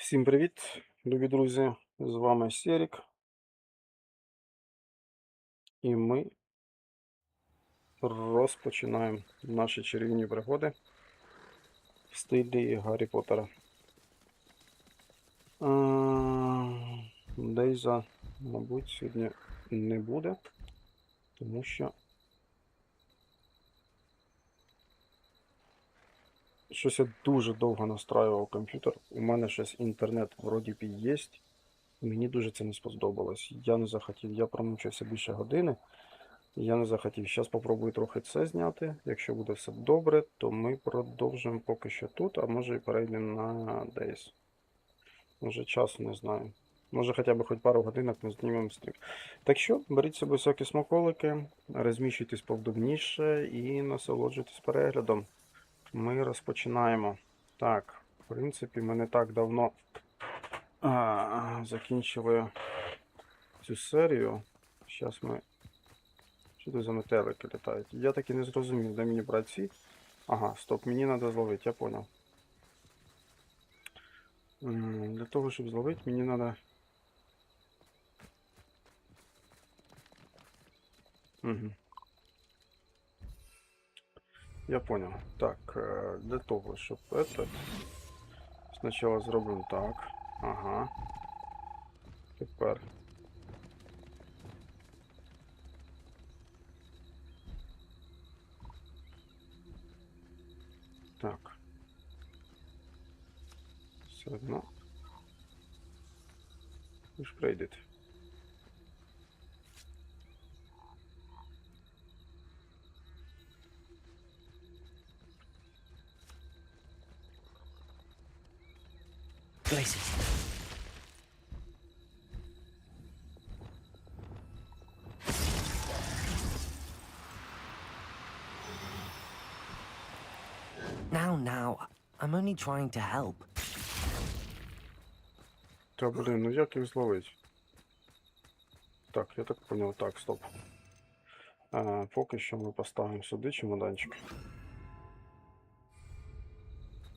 Всім привіт, любі друзі! З вами Серік, і ми розпочинаємо наші чарівні пригоди в стилі Гаррі Поттера. Дейза, мабуть, сьогодні не буде, тому що щось я дуже довго настраював комп'ютер. У мене щось інтернет вроді б є. Мені дуже це не сподобалось. Я не захотів, я промучився більше години. Я не захотів. Зараз спробую трохи це зняти. Якщо буде все добре, то ми продовжимо поки що тут, а може і перейдемо на Days. Може часу не знаю. Може хоча б хоч пару годинок ми знімемо стрім. Так що, беріть собі всякі смаколики, розміщуйтесь повдобніше і насолоджуйтесь переглядом. Ми розпочинаємо. Так, в принципі, ми не так давно закінчили цю серію. Зараз ми... Що це за метелики літають? Я так і не зрозумів, де мені брати ці. Ага, стоп, мені треба зловити, я понял. Для того, щоб зловити, мені треба... Угу. Я понял. Так, для того, щоб это... Спочатку зробимо так. Ага. Тепер... Так. Все одно. І ж прийдете. Now, I'm only trying to help. Та, блин, ну як їх зловити? Так, я так понял. Так, стоп. Поки що ми поставимо сюди чемоданчик.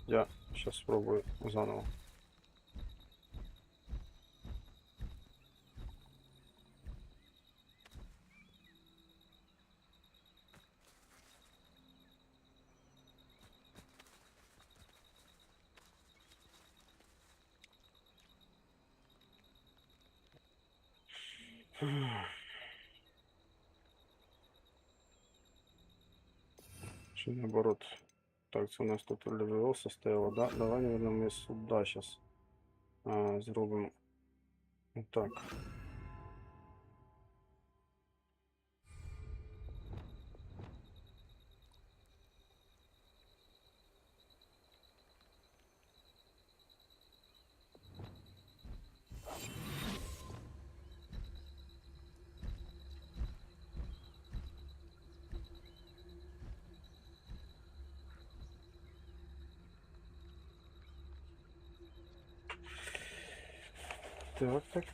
Я сейчас спробую заново. Чи наоборот? Так, це у нас тут левелоса стояло, да? Давай, наверное, ми сюди сейчас зробимо. Так.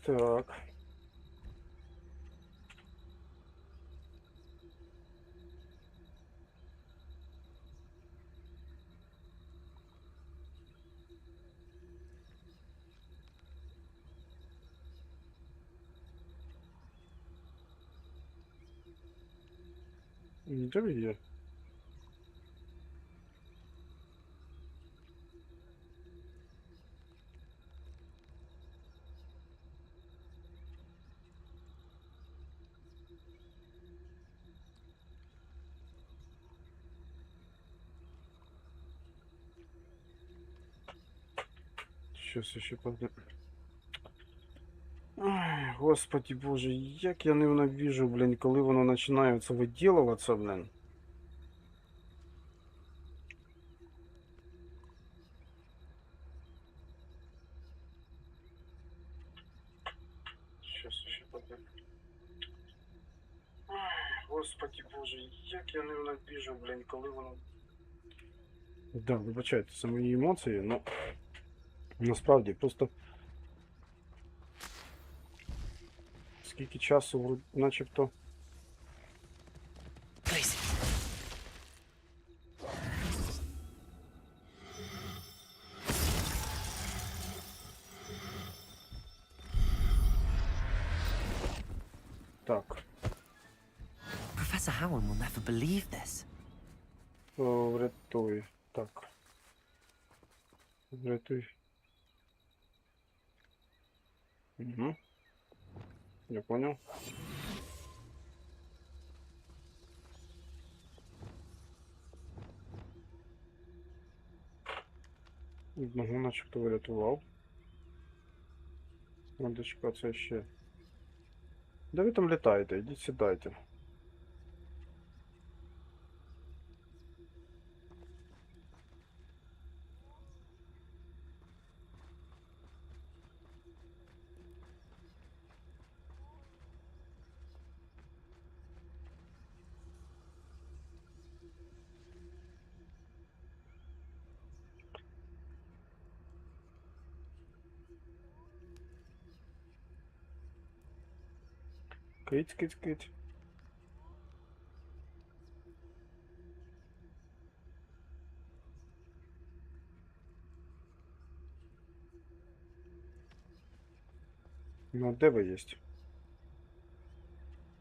Так. Де ви є? Щось ще подивлю. Ай, господи боже, як я ненавижу, блін, коли воно починає це виділуватися, блін. Щось ще подивлю. Ай, господи боже, як я ненавижу, блін, коли воно... Да, вибачайте, це мої емоції, но насправді просто... Скільки часу, начебто... Так. Professor Howard will never believe this. Врятуй. Так. Врятуй. Угу. Я понял. Одного начебто врятував. Мордочка, це ще. Де ви там літаєте? Ідіть сідайте. Кить, кить, кить. Ну, де ви єсть?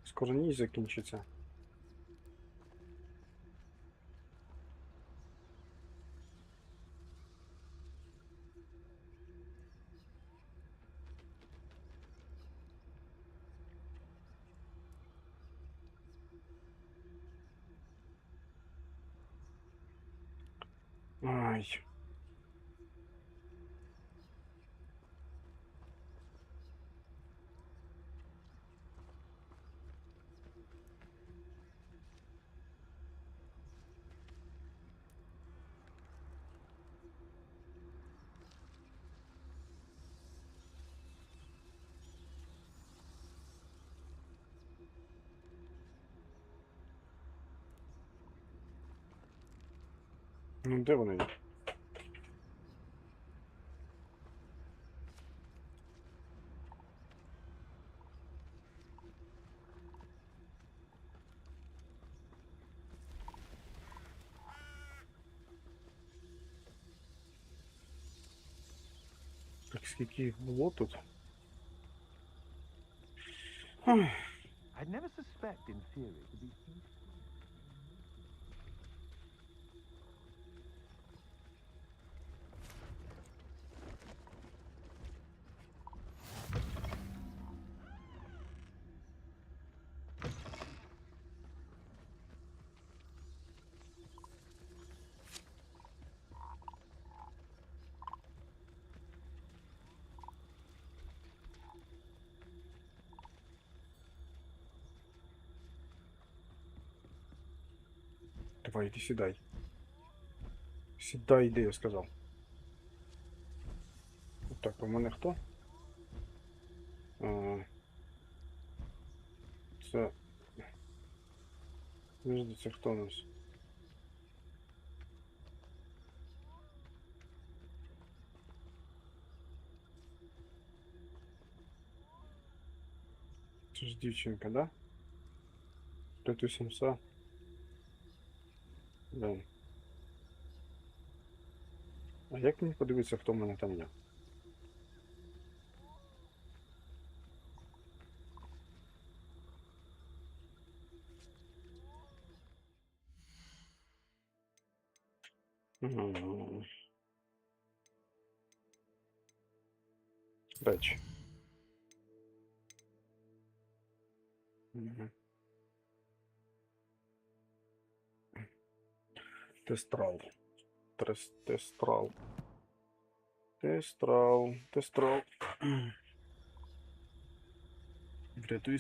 Скоро ніч закінчиться. Ай. Ну, де вони є? Так, скільки їх було тут? Ой. I'd never suspect in theory to be so. Давай, иди сідай. Сідай, іди, я сказав. Так, у мене хто? Це... Подожди, це хто у нас? Це ж дівчинка, да? Рятуй самса. Да. А як мені подивитися, хто в мене там є? Речі. Тестрал. Тестрал. Тестрал. Тестрал. Врятуй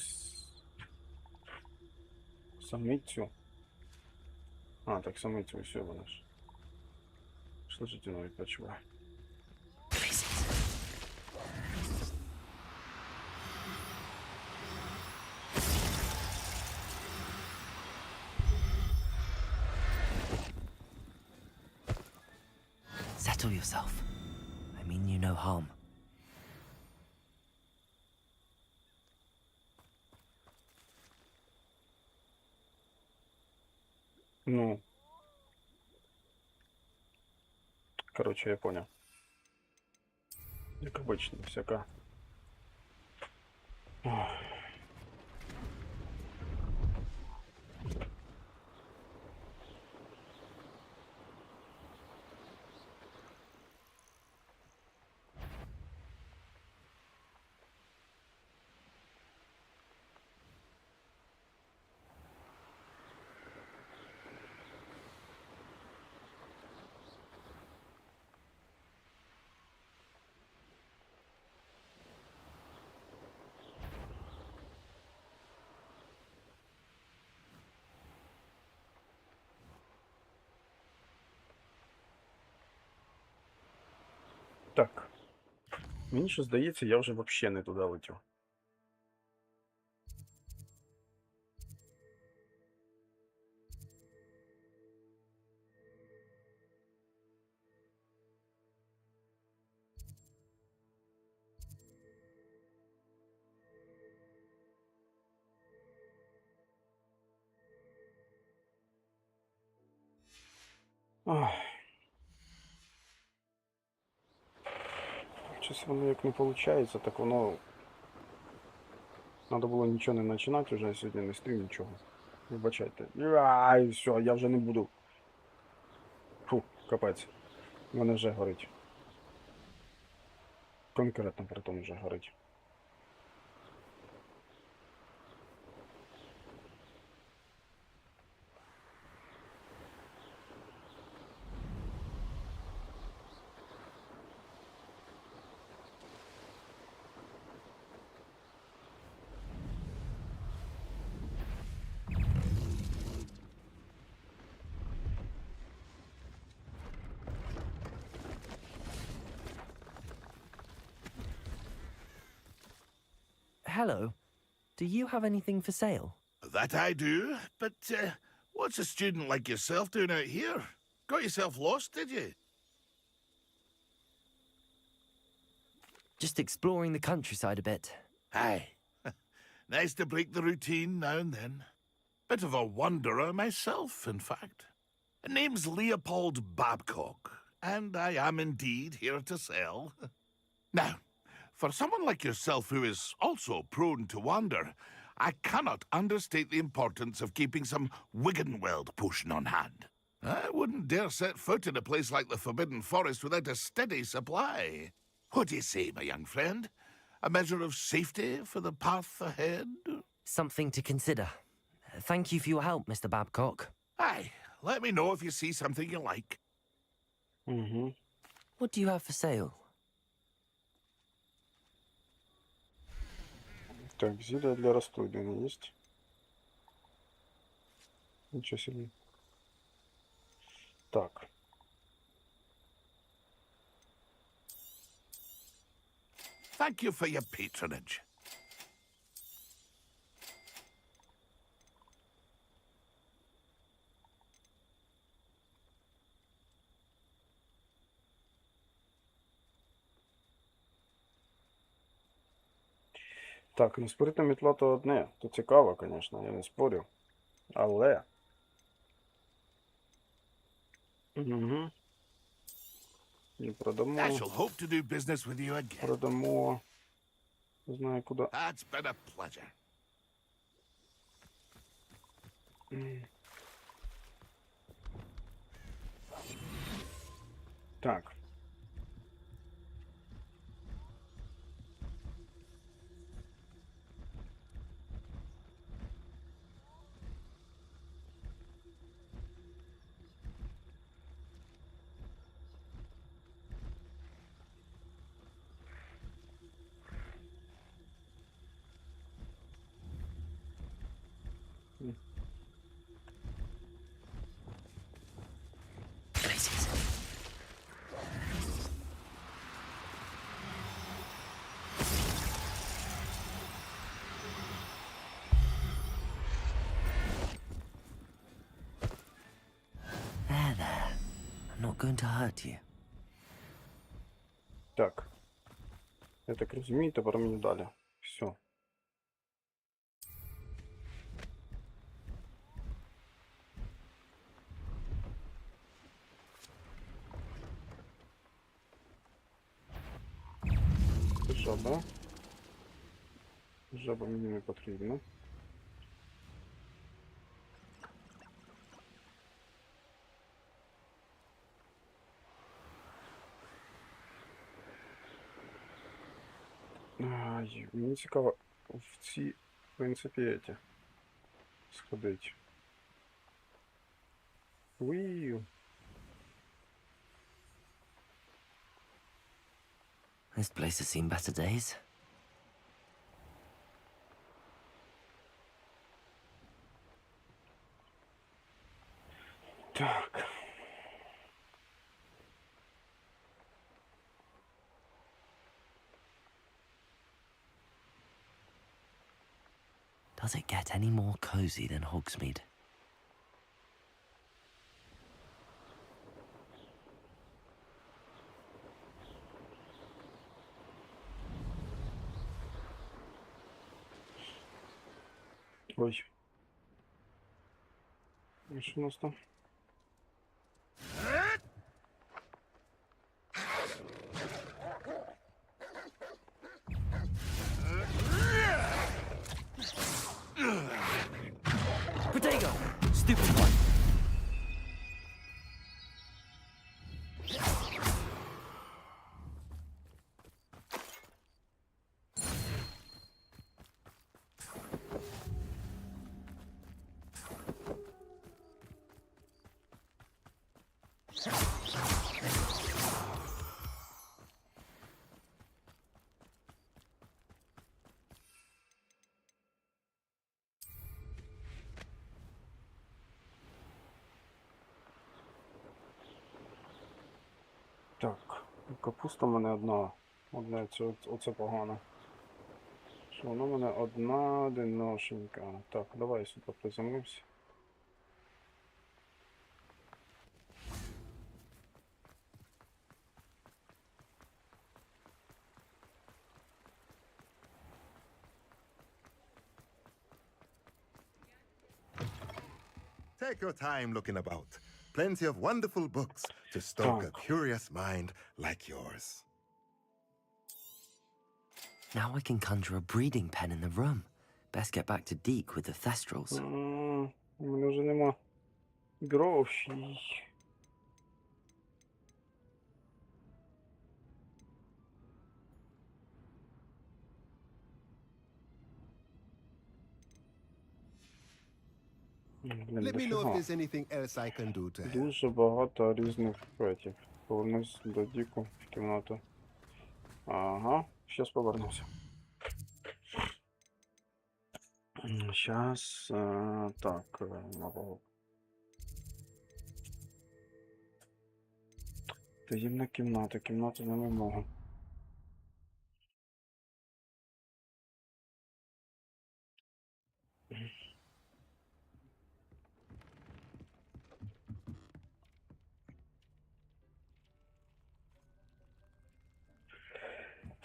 самицю. А, так самицю все вона ж. Слушайте, ну відпочивай. Settle yourself. I mean you no harm. Ну. Короче, я понял. Как обычно, всяко. Ох. Так. Мені ще здається, я вже взагалі не туди летів. Ах. Щось воно як не виходить, так воно. Надо було нічого не починати вже, сьогодні не стрім нічого. Вибачайте. Ай, все, я вже не буду. Фу, капець. У мене вже горить. Конкретно при тому вже горить. Hello. Do you have anything for sale? That I do, but what's a student like yourself doing out here? Got yourself lost, did you? Just exploring the countryside a bit. Aye. Nice to break the routine now and then. Bit of a wanderer myself, in fact. Name's Leopold Babcock, and I am indeed here to sell. Now, for someone like yourself who is also prone to wander, I cannot understate the importance of keeping some Wiggenweld potion on hand. I wouldn't dare set foot in a place like the Forbidden Forest without a steady supply. What do you say, my young friend? A measure of safety for the path ahead? Something to consider. Thank you for your help, Mr. Babcock. Aye, let me know if you see something you like. Угу. What do you have for sale? Так, зелье для расслабления есть. Ничего себе. Так. Thank you for your patronage. Так, ну спиритна мітла то одне. То цікаво, звісно, я не спорю. Але. Угу. І I продамо. shall hope to do business with you again. Продамо. Не знаю куди. That's been a pleasure. Так. Places. There. I'm not going to hurt you. Так. Я так розумію, тепер мені далі. Все. Жаба. Жаба мені не потрібна. Ай, мені цікаво в ці, в принципі, сходить. Ууу. This place has seen better days. Так. Does it get any more cozy than Hogsmeade? Ой. І що у нас там? Protego! Stupid one! Так, капуста в мене одна. Одне, оце погано. Що вона в мене одиношенька. Так, давай сюди приземлився. Take your time looking about. Plenty of wonderful books to stoke a Так. curious mind like yours. Now I can conjure a breeding pen in the room. Best get back to Deke with the Thestrals. У мене вже нема грошей. Блін, Let me know if дофіга. there's anything else I can do to help. Дуже багато різних петів. Повернусь до Діку в кімнату. Ага, щас повернуся. Щас, так, мабуть. Таємна кімната, кімната на вимогу.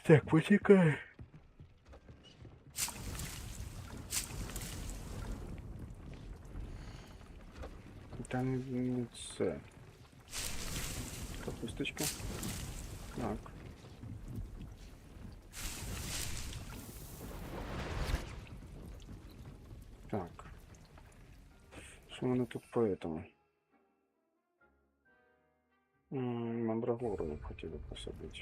Так, почекай. Там не це. Капусточка. Так. Так. Що в мене тут по этому? Мандрагору я б хотів би посадити.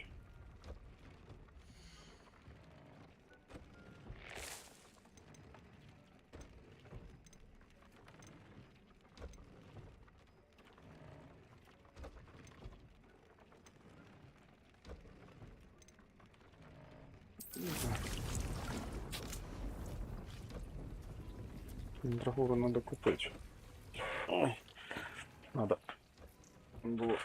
Мандрагору надо купить. Ой. Надо было.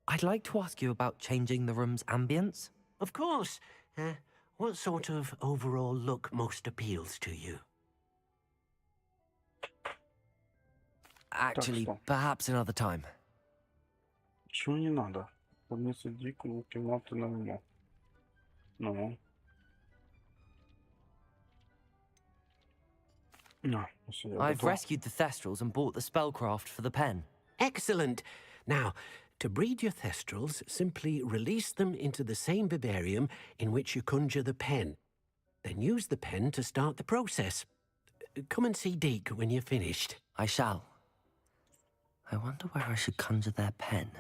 I'd like to ask you about changing the room's ambience. Of course. What sort of overall look most appeals to you? Actually, so. perhaps another time. Чего не надо? Поднести Дику в кімнату на вимогу. Ну. На, ось я I've готов. rescued the Thestrals and bought the spellcraft for the pen. Excellent. Now, to breed your Thestrals, simply release them into the same vivarium in which you conjure the pen. Then use the pen to start the process. Come and see Deke when you're finished. I shall. I wonder where I should conjure their pen.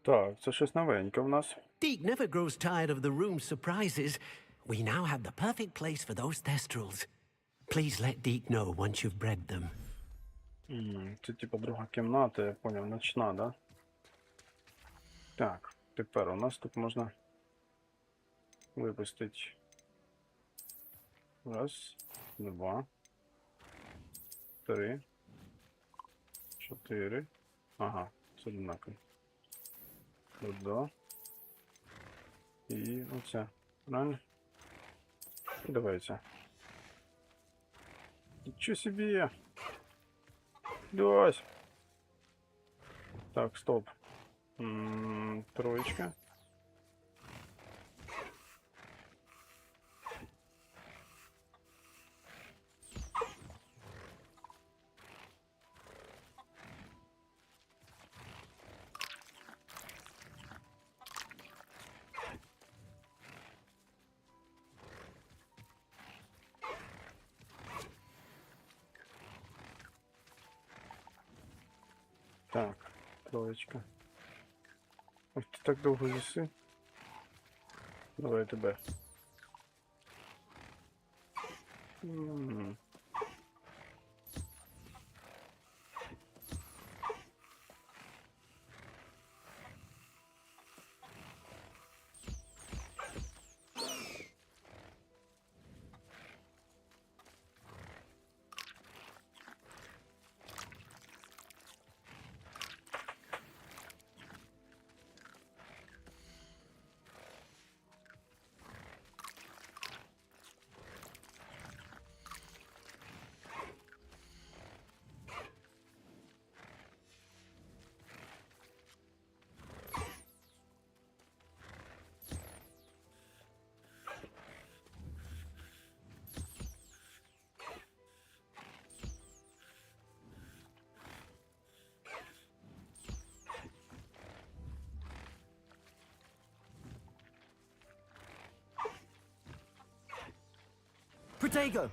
Так, це щось новеньке в нас. Deke never grows tired of the room's surprises. We now have the perfect place for those Thestrals. Please let Deke know once you've bred them. Це типа друга кімната, я поняв, ночна, да? Так, тепер у нас тут можна випустити. Раз, два, три, чотири. Ага, це однаково. Два. І оця. Правильно? Давайте. Нічого собі. Дось. Так, стоп. Троечка. Так, троечка. Ох, ти так довго їси. Давай тебе. Protego!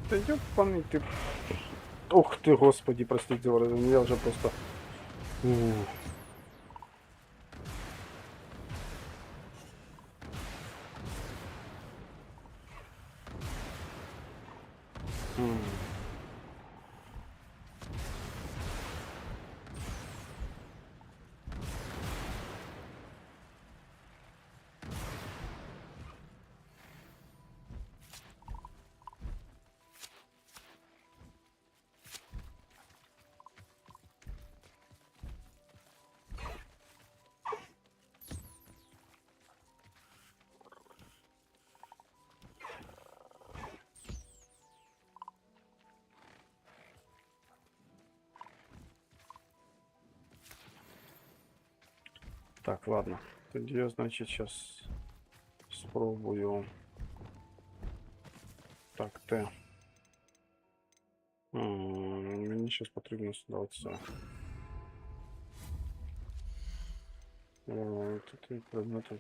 Та ёбаний ти. Ух ти, господи, простите, я вже просто... Ух. Так, ладно. Тоді я, значить, зараз спробую. Так, те. Мені зараз потрібно сюди оце. Тут предмети.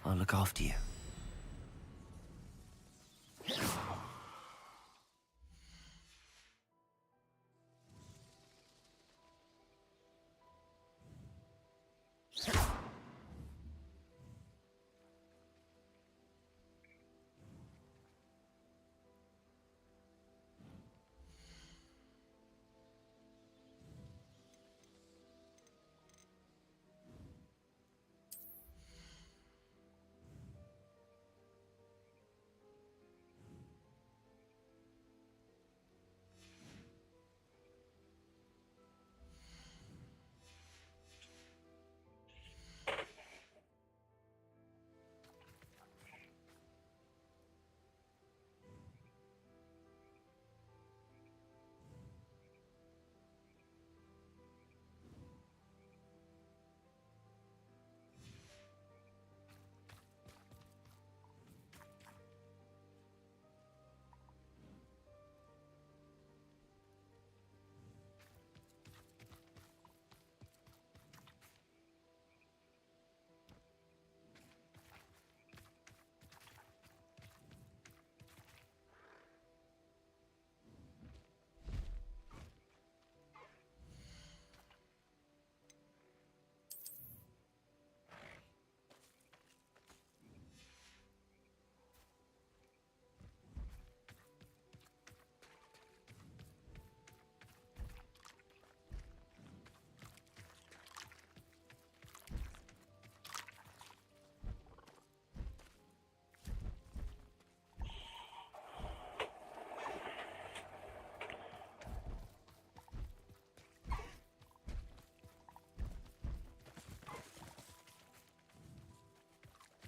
I'll look after you.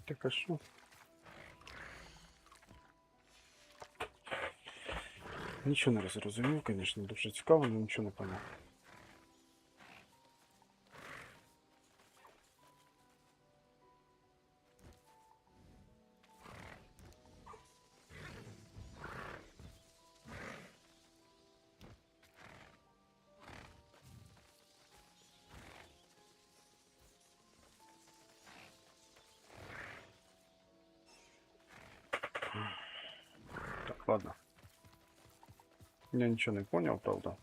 Так, а що? Нічого не зрозумів, звісно, дуже цікаво, але нічого не поняв. Так, ладно. Я нічого не поняв, правда.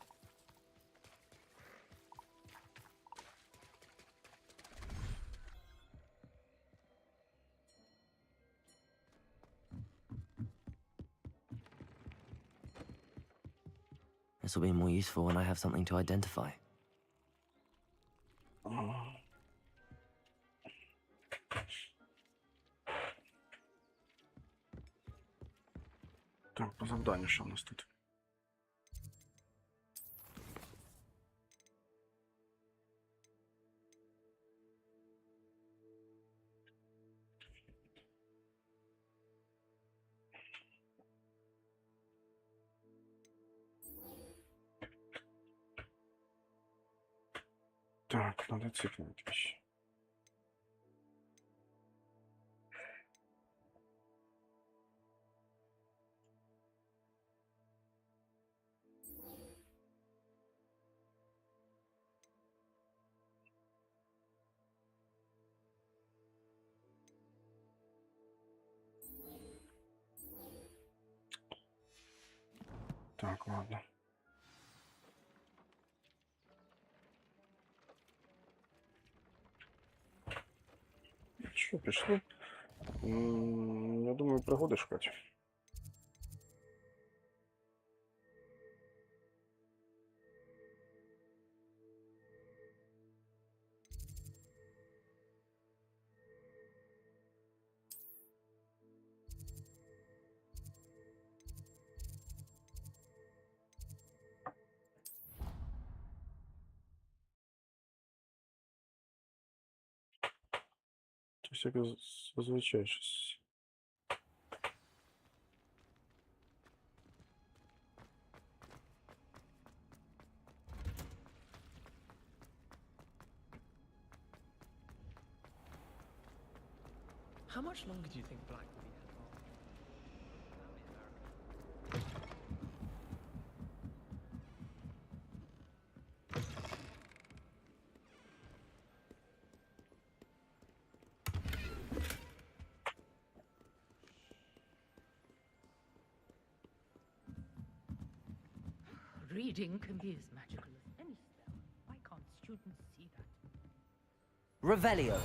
This will be more useful when I have something to identify. Так, по завданню, що у нас тут? Так, надо цикнуть вещи. Так, ладно. Що, пішло? Я думаю, пригоди шукати. Щось як зазвичай щось. How much longer do you think Black will be involved? Breeding can be as magical as any spell. Why can't students see that? Revelio.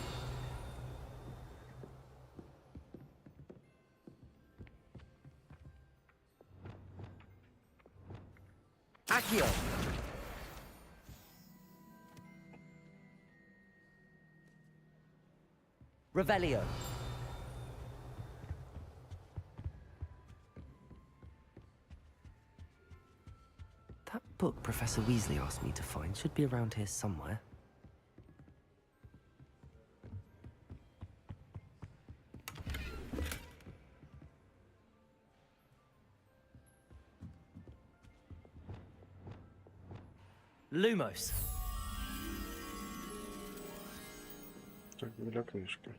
Accio. Revelio. That book Professor Weasley asked me to find should be around here somewhere. Lumos. Так, біля книжки.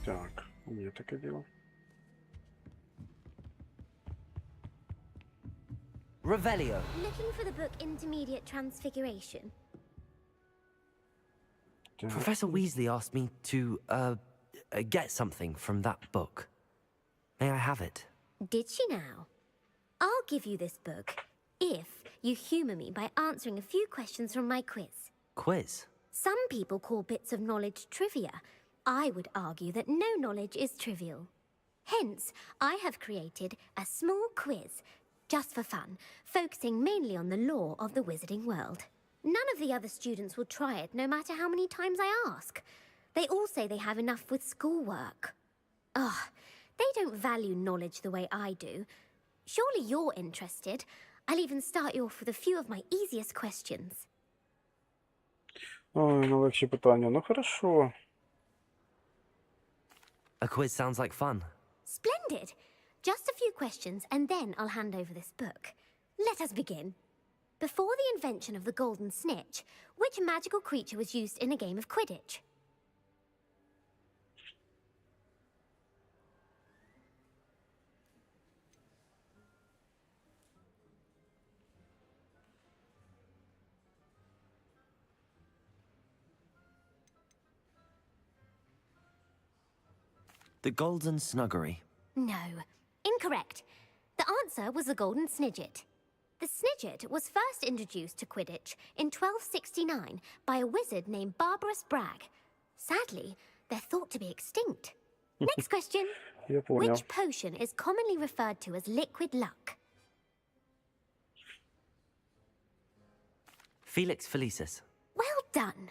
Так, є таке діло. Revelio. Looking for the book Intermediate Transfiguration. Так, Professor Weasley asked me to, get something from that book. May I have it? Did she now? I'll give you this book if you humour me by answering a few questions from my quiz. Quiz. Some people call bits of knowledge trivia. I would argue that no knowledge is trivial. Hence, I have created a small quiz, just for fun, focusing mainly on the lore of the wizarding world. None of the other students will try it, no matter how many times I ask. They all say they have enough with schoolwork. Ugh, they don't value knowledge the way I do. Surely you're interested. I'll even start you off with a few of my easiest questions. ой, ну легші питання. Ну хорошо. A quiz sounds like fun. Splendid! Just a few questions, and then I'll hand over this book. Let us begin. Before the invention of the golden snitch, which magical creature was used in a game of Quidditch? The Golden Snuggery. No. Incorrect. The answer was the golden snidget. The snidget was first introduced to Quidditch in 1269 by a wizard named Barbarous Bragg. Sadly, they're thought to be extinct. Next question. Я понял. Which potion is commonly referred to as liquid luck? Felix Felicis. Well done.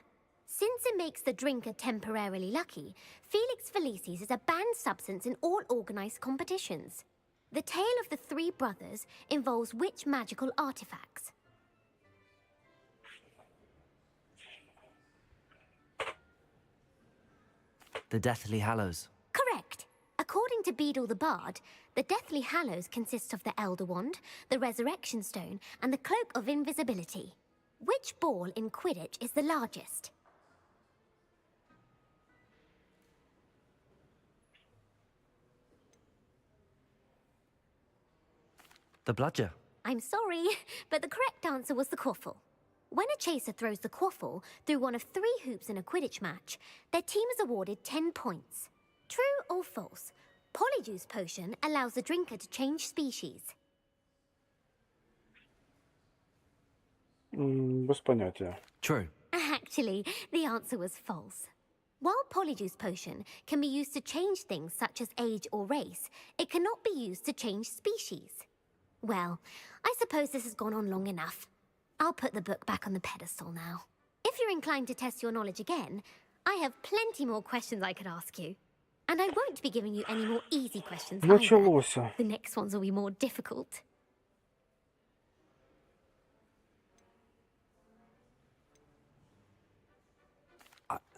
Since it makes the drinker temporarily lucky, Felix Felicis is a banned substance in all organized competitions. The tale of the three brothers involves which magical artifacts? The Deathly Hallows. Correct. According to Beedle the Bard, the Deathly Hallows consists of the Elder Wand, the Resurrection Stone, and the Cloak of Invisibility. Which ball in Quidditch is the largest? The Bludger. I'm sorry, but the correct answer was the quaffle. When a chaser throws the quaffle through one of 3 hoops in a Quidditch match, their team is awarded 10 points. True or false? Polyjuice potion allows the drinker to change species. Без поняття. True. Actually, the answer was false. While Polyjuice potion can be used to change things such as age or race, it cannot be used to change species. Well, I suppose this has gone on long enough. I'll put the book back on the pedestal now. If you're inclined to test your knowledge again, I have plenty more questions I could ask you. And I won't be giving you any more easy questions either. Началося. The next ones will be more difficult.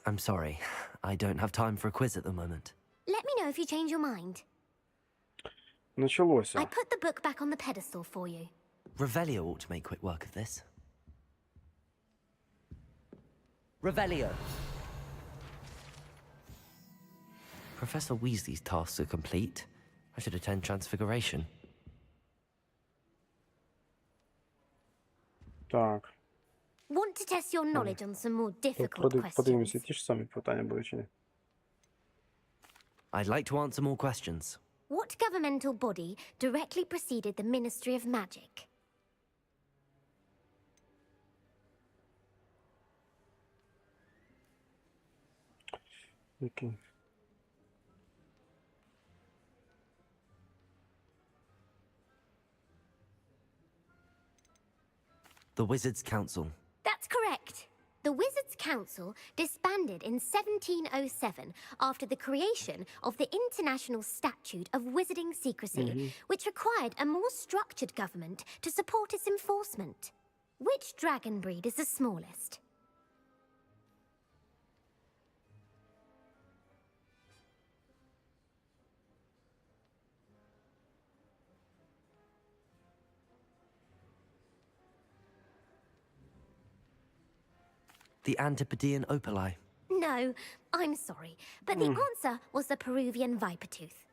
I'm sorry. I don't have time for a quiz at the moment. Let me know if you change your mind. Началося. I put the book back on the pedestal for you. Revelio ought to make quick work of this. Revelio. Professor Weasley's tasks are complete. I should attend Transfiguration. Так. Want to test your knowledge on some more difficult Подивимося, questions? ті ж самі питання були чи ні? I'd like to answer more questions. What governmental body directly preceded the Ministry of Magic? Який? The Wizards' Council. That's correct. The Wizards' Council disbanded in 1707 after the creation of the International Statute of Wizarding Secrecy, which required a more structured government to support its enforcement. Which dragon breed is the smallest? The Antipodean Opali. No, I'm sorry, but the answer was the Peruvian Vipertooth.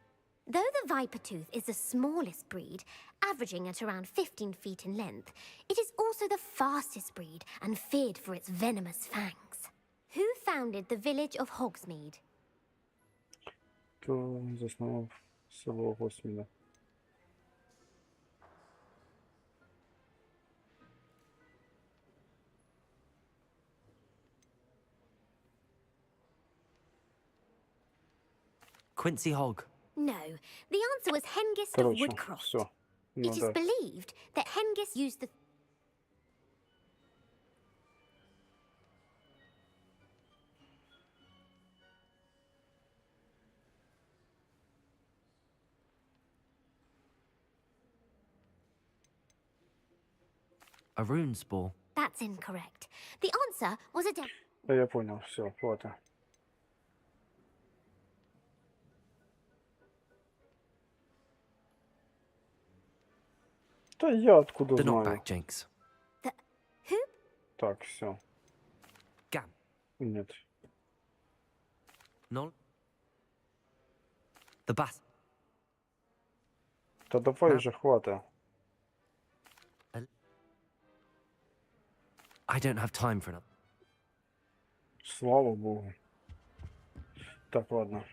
Though the Vipertooth is the smallest breed, averaging at around 15 feet in length, it is also the fastest breed and feared for its venomous fangs. Who founded the village of Hogsmeade? Хто заснував село Госміда? Quincy Hogg. No, the answer was Hengist of Коротше, Woodcroft. все. Ну It is да. believed that Hengist used the... A rune spore. That's incorrect. The answer was a... Та я понял, все, хватит. Та я откуда The знаю? knockback jinx. The... Who? Так, все. Gam. Нет. Nol. The Bat. Та давай Да. вже хватит. I don't have time for another. Слава Богу. Так, ладно.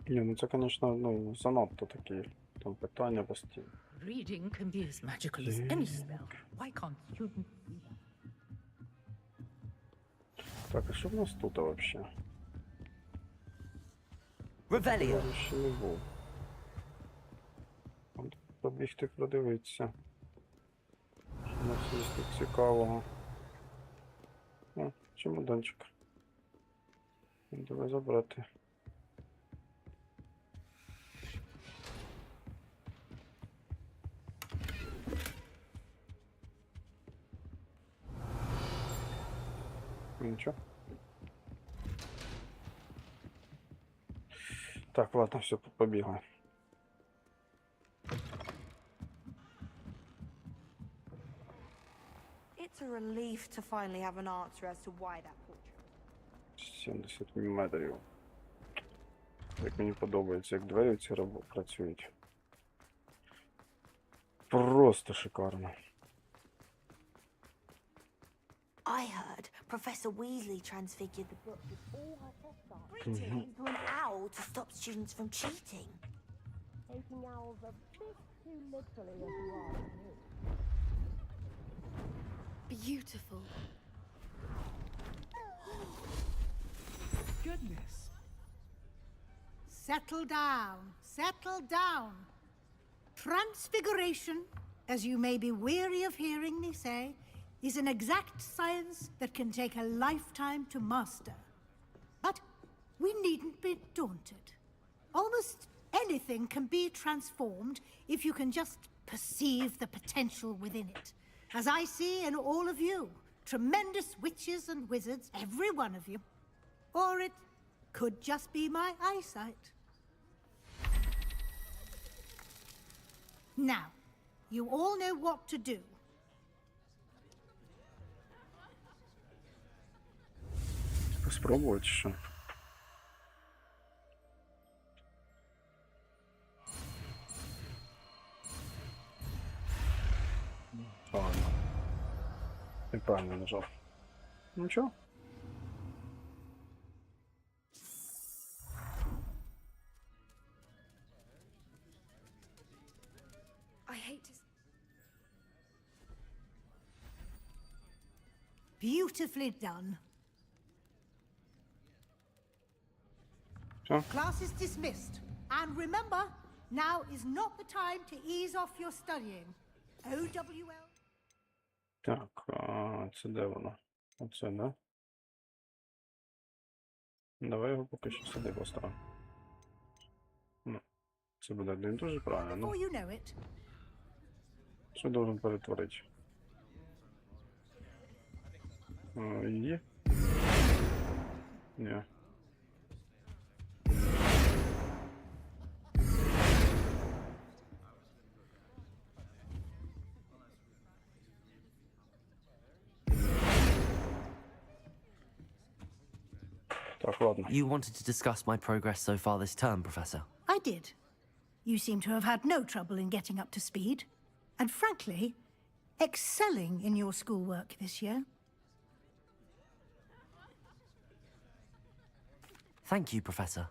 Ні, ну це, конечно, ну, занадто такі там питання постійно. Reading can be as magical as any spell. Why can't students see that? Так, а що в нас тут вообще? Revelio. Я ще не був. От побігти продивитися. Що у нас є тут цікавого. О, чемоданчик. Давай забрати. Нічого. Так, ладно, все, побігли. It's a relief to finally have an answer as to why that portrait. 70 мм. Як мені подобається, як двері ці працюють. Просто шикарно. I heard Professor Weasley transfigured the book with all her test answers into an owl to stop students from cheating. Taking owls a bit too literally as you are. Beautiful. Goodness. Settle down, settle down. Transfiguration, as you may be weary of hearing me say, is an exact science that can take a lifetime to master. But we needn't be daunted. Almost anything can be transformed if you can just perceive the potential within it. As I see in all of you, tremendous witches and wizards, every one of you. Or it could just be my eyesight. Now, you all know what to do. Спробувати ще. Ладно. Неправильно нажав. Нічого. I hate to. Beautifully done. Все. Class is dismissed. And remember, now is not the time to ease off your studying. OWL. Так, це де воно? Оце, да? Давай його поки що сюди поставимо. Ну, це буде не дуже правильно. Before you know it, Що должен перетворити? Її? Ні. Так, ладно. You wanted to discuss my progress so far this term, Professor. I did. You seem to have had no trouble in getting up to speed. And frankly, excelling in your schoolwork this year. Thank you, Professor.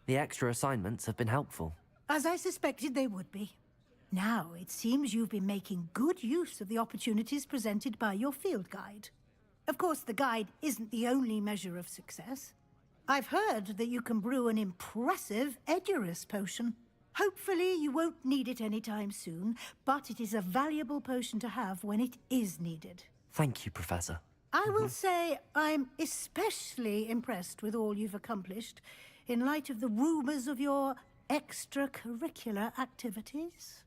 The extra assignments have been helpful. As I suspected they would be. Now, it seems you've been making good use of the opportunities presented by your field guide. Of course, the guide isn't the only measure of success. I've heard that you can brew an impressive Edurus potion. Hopefully, you won't need it anytime soon, but it is a valuable potion to have when it is needed. Thank you, Professor. I will say I'm especially impressed with all you've accomplished in light of the rumors of your extracurricular activities.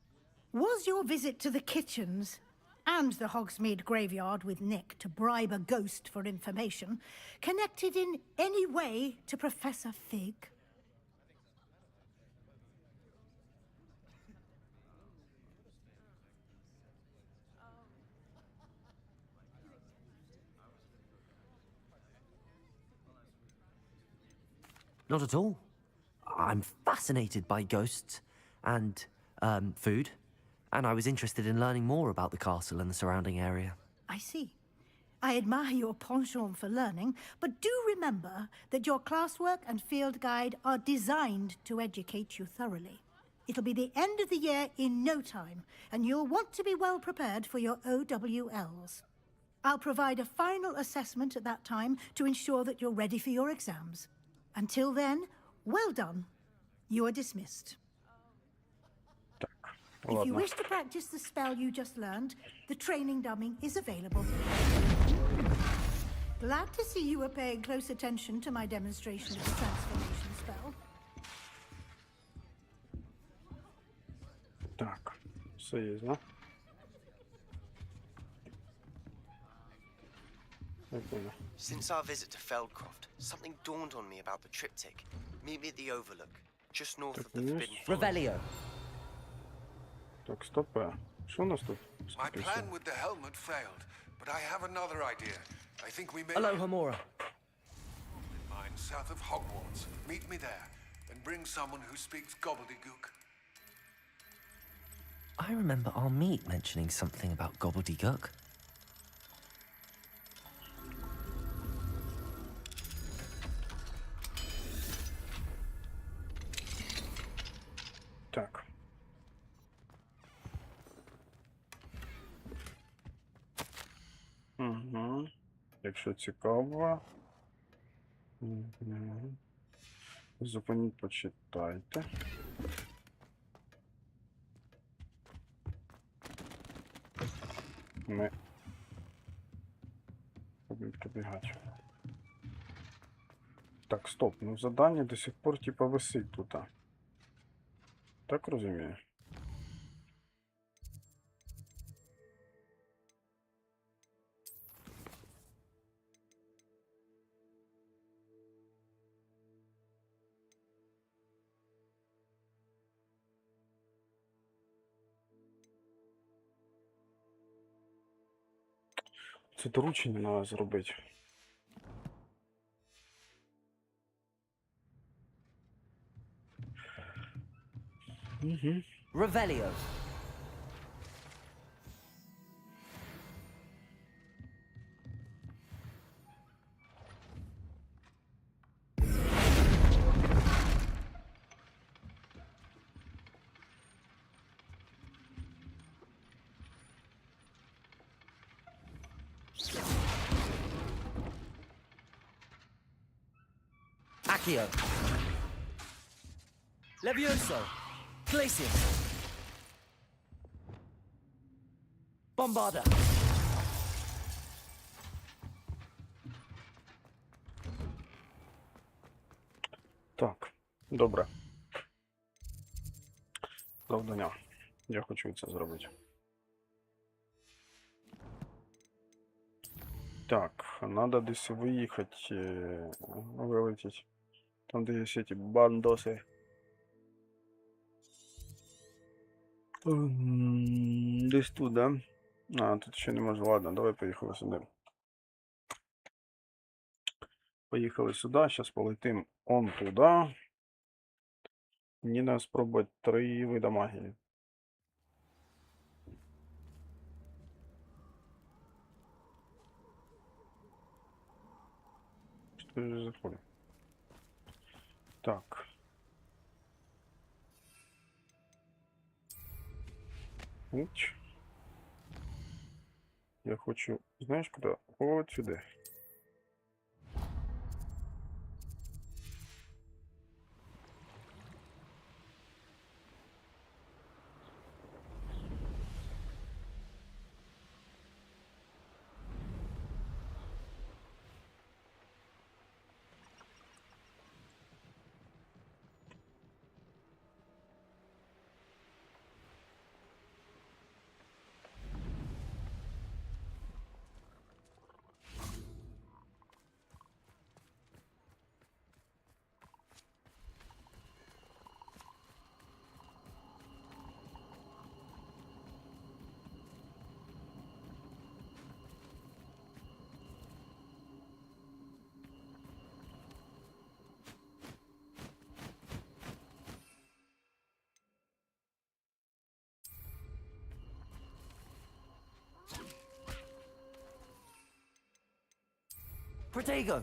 Was your visit to the kitchens and the Hogsmeade graveyard with Nick to bribe a ghost for information connected in any way to Professor Fig? Not at all. I'm fascinated by ghosts and food, and I was interested in learning more about the castle and the surrounding area. I see. I admire your penchant for learning, but do remember that your classwork and field guide are designed to educate you thoroughly. It'll be the end of the year in no time, and you'll want to be well prepared for your OWLs. I'll provide a final assessment at that time to ensure that you're ready for your exams. Until then, well done. You are dismissed. If you Ладно. wish to practice the spell you just learned, the training dummy is available. Glad to see you were paying close attention to my demonstration of the transformation spell. Так, все є, да? Я понял. Since our visit to Feldcroft, something dawned on me about the triptych. Meet me at the Overlook, just north of the Так, Forbidden Forest. Revelio. Так, стоп. Що у нас тут? My plan with the helmet failed, but I have another idea. I think we may Aloha Mora. mine south of Hogwarts. Meet me there, and bring someone who speaks gobbledygook. I remember our meet mentioning something about gobbledygook. Так. Угу. Якщо цікаво. Угу. Зупиніть, почитайте. Ми будемо пробігати. Так, стоп. Ну задання до сих пор типа висить тут. Так розумію? Це доручення треба зробити. Revelio. Accio. Levioso. Glacius. Bombarda. Так, добре. Завдання. Я хочу це зробити. Так, надо десь виїхати, вилетіти. Там, де є ці бандоси. Десь тут, да? А, тут ще не можу. Ладно, давай поїхали сюди. Поїхали сюди, зараз полетим он туди. Мені треба спробувати 3 вида магії. Что же заходит? Так. Уч. Я хочу, знаешь куда? Вот сюда. Protego.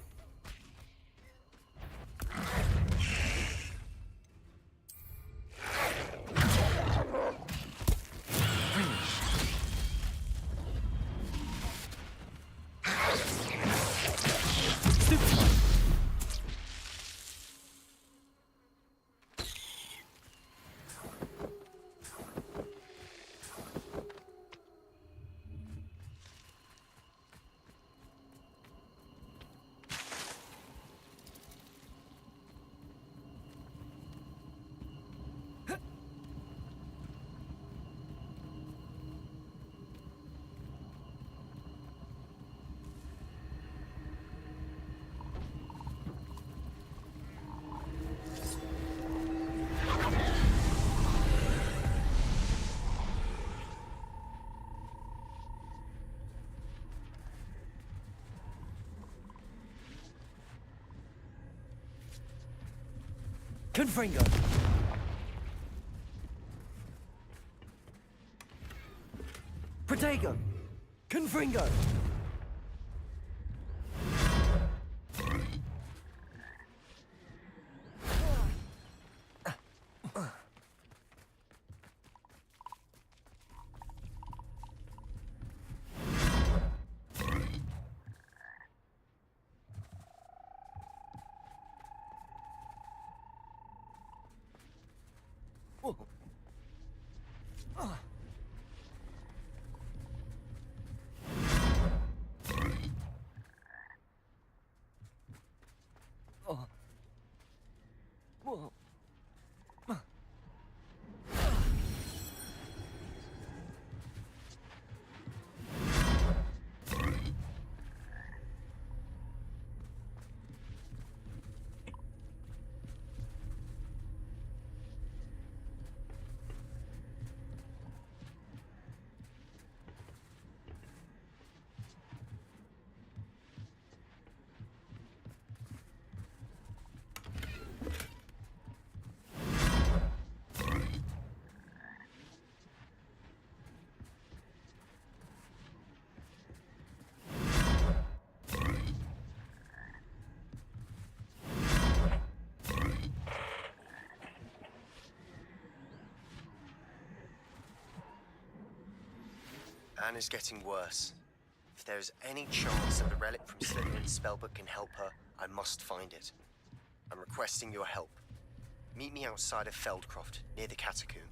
Confringo. Protego. Confringo. Anna's getting worse. If there is any chance that the relic from Slytherin's spellbook can help her, I must find it. I'm requesting your help. Meet me outside of Feldcroft, near the Catacomb.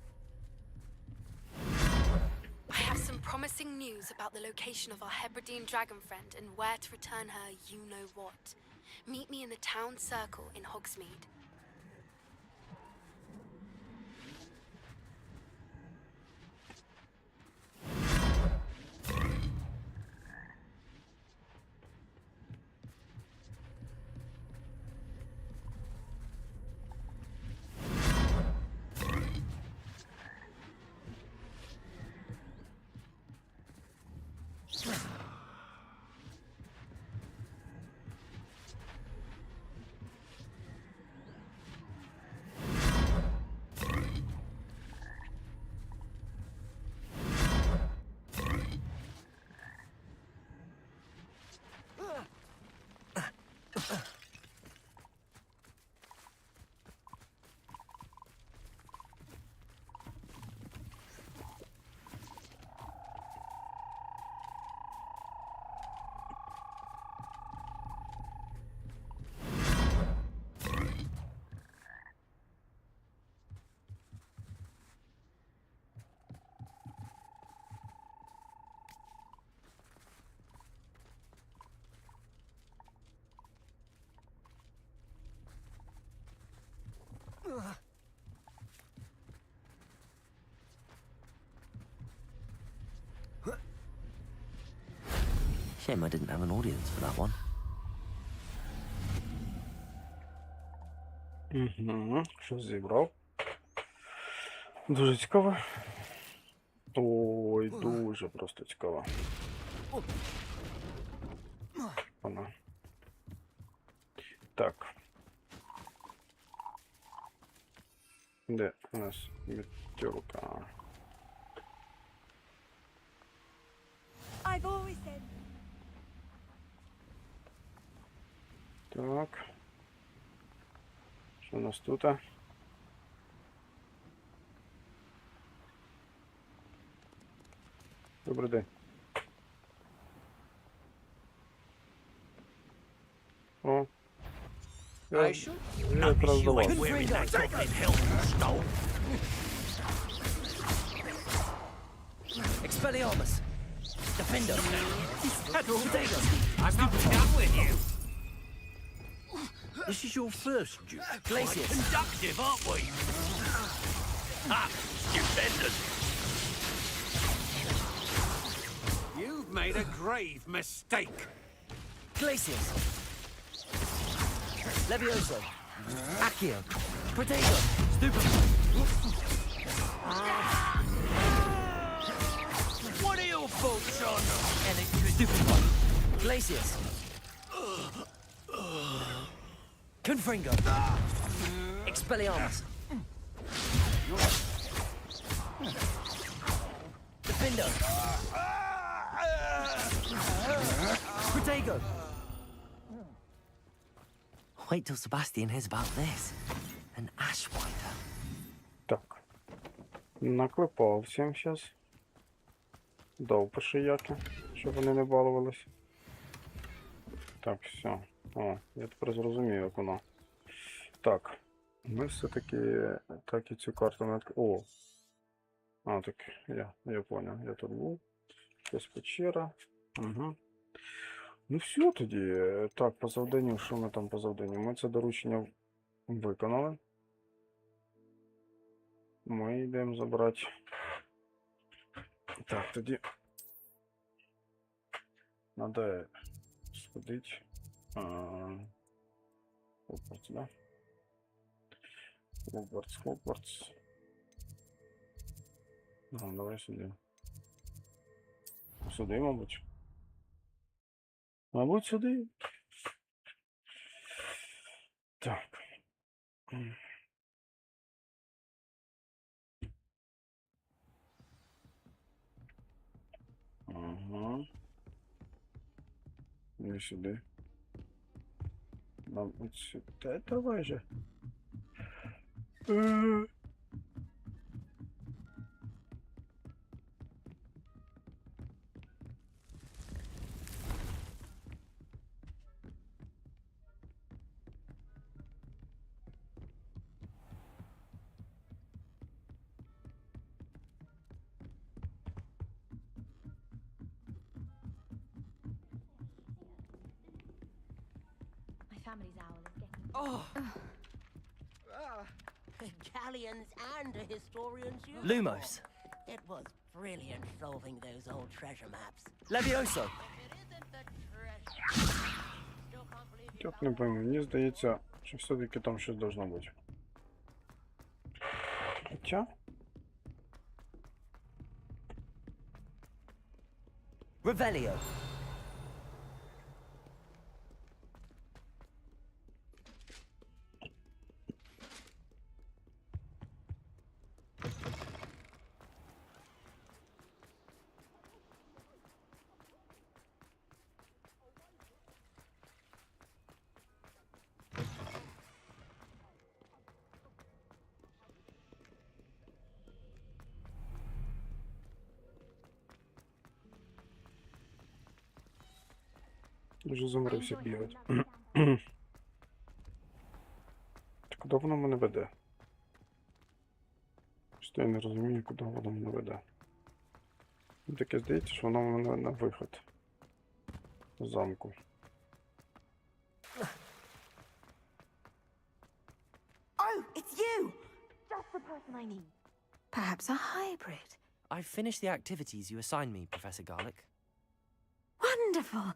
I have some promising news about the location of our Hebridean dragon friend and where to return her you-know-what. Meet me in the town circle in Hogsmeade. Shame I didn't have an audience for that one. Угу. Що зібрав? Дуже цікаво. Ой, дуже просто цікаво. Вона. Так. Де у нас мітюрка? I've always said. Так. Що у нас тут? Добрий день. О. Я якраз до вас. Expelliarmus! Defender! I'm not done with you. This is your first duke. Glacius! Conductive, aren't we? Ha! Stupendous! You've made a grave mistake. Glacius! Levioso! Accio! Protego! Stupid! What are your thoughts on Stupid one! Glacius! Confringo! Expelliarmus! Defender! Protego! Wait till Sebastian hears about this. An Ashwinder. Так. Наклепав всім зараз. Дав по шияки, щоб вони не балувались. Так, все. О, я тепер зрозумів, як воно. Так. Ми все-таки так і цю карту не відкрили. О! А, так, я понял. Я тут був. Щось печера. Угу. Ну все тоді. Так, по завданню, що ми там по завданню? Ми це доручення виконали. Ми йдемо забрати. Так, тоді. Надо сходити. Хогвартс, да? Хогвартс. Ну, давай сюди. Сюди, мабуть. Мабуть, сюди. Так. Ага. Не сюди. Нам от сюди. Давай же. family's owl is getting... Oh, Galleons and a historian's uniform. Lumos. It was brilliant solving those old treasure maps. Levioso. Так, не пойму, мені здається, що все-таки там щось должно бути. Хоча... Revelio. Дуже заморився бігати. Так куди воно мене веде? Що я не розумію, куди воно мене веде. Мені таке здається, що воно мене на виход з замку. Oh, it's you! Just the person I need. Perhaps a hybrid. I've finished the activities you assigned me, Professor Garlic. Wonderful.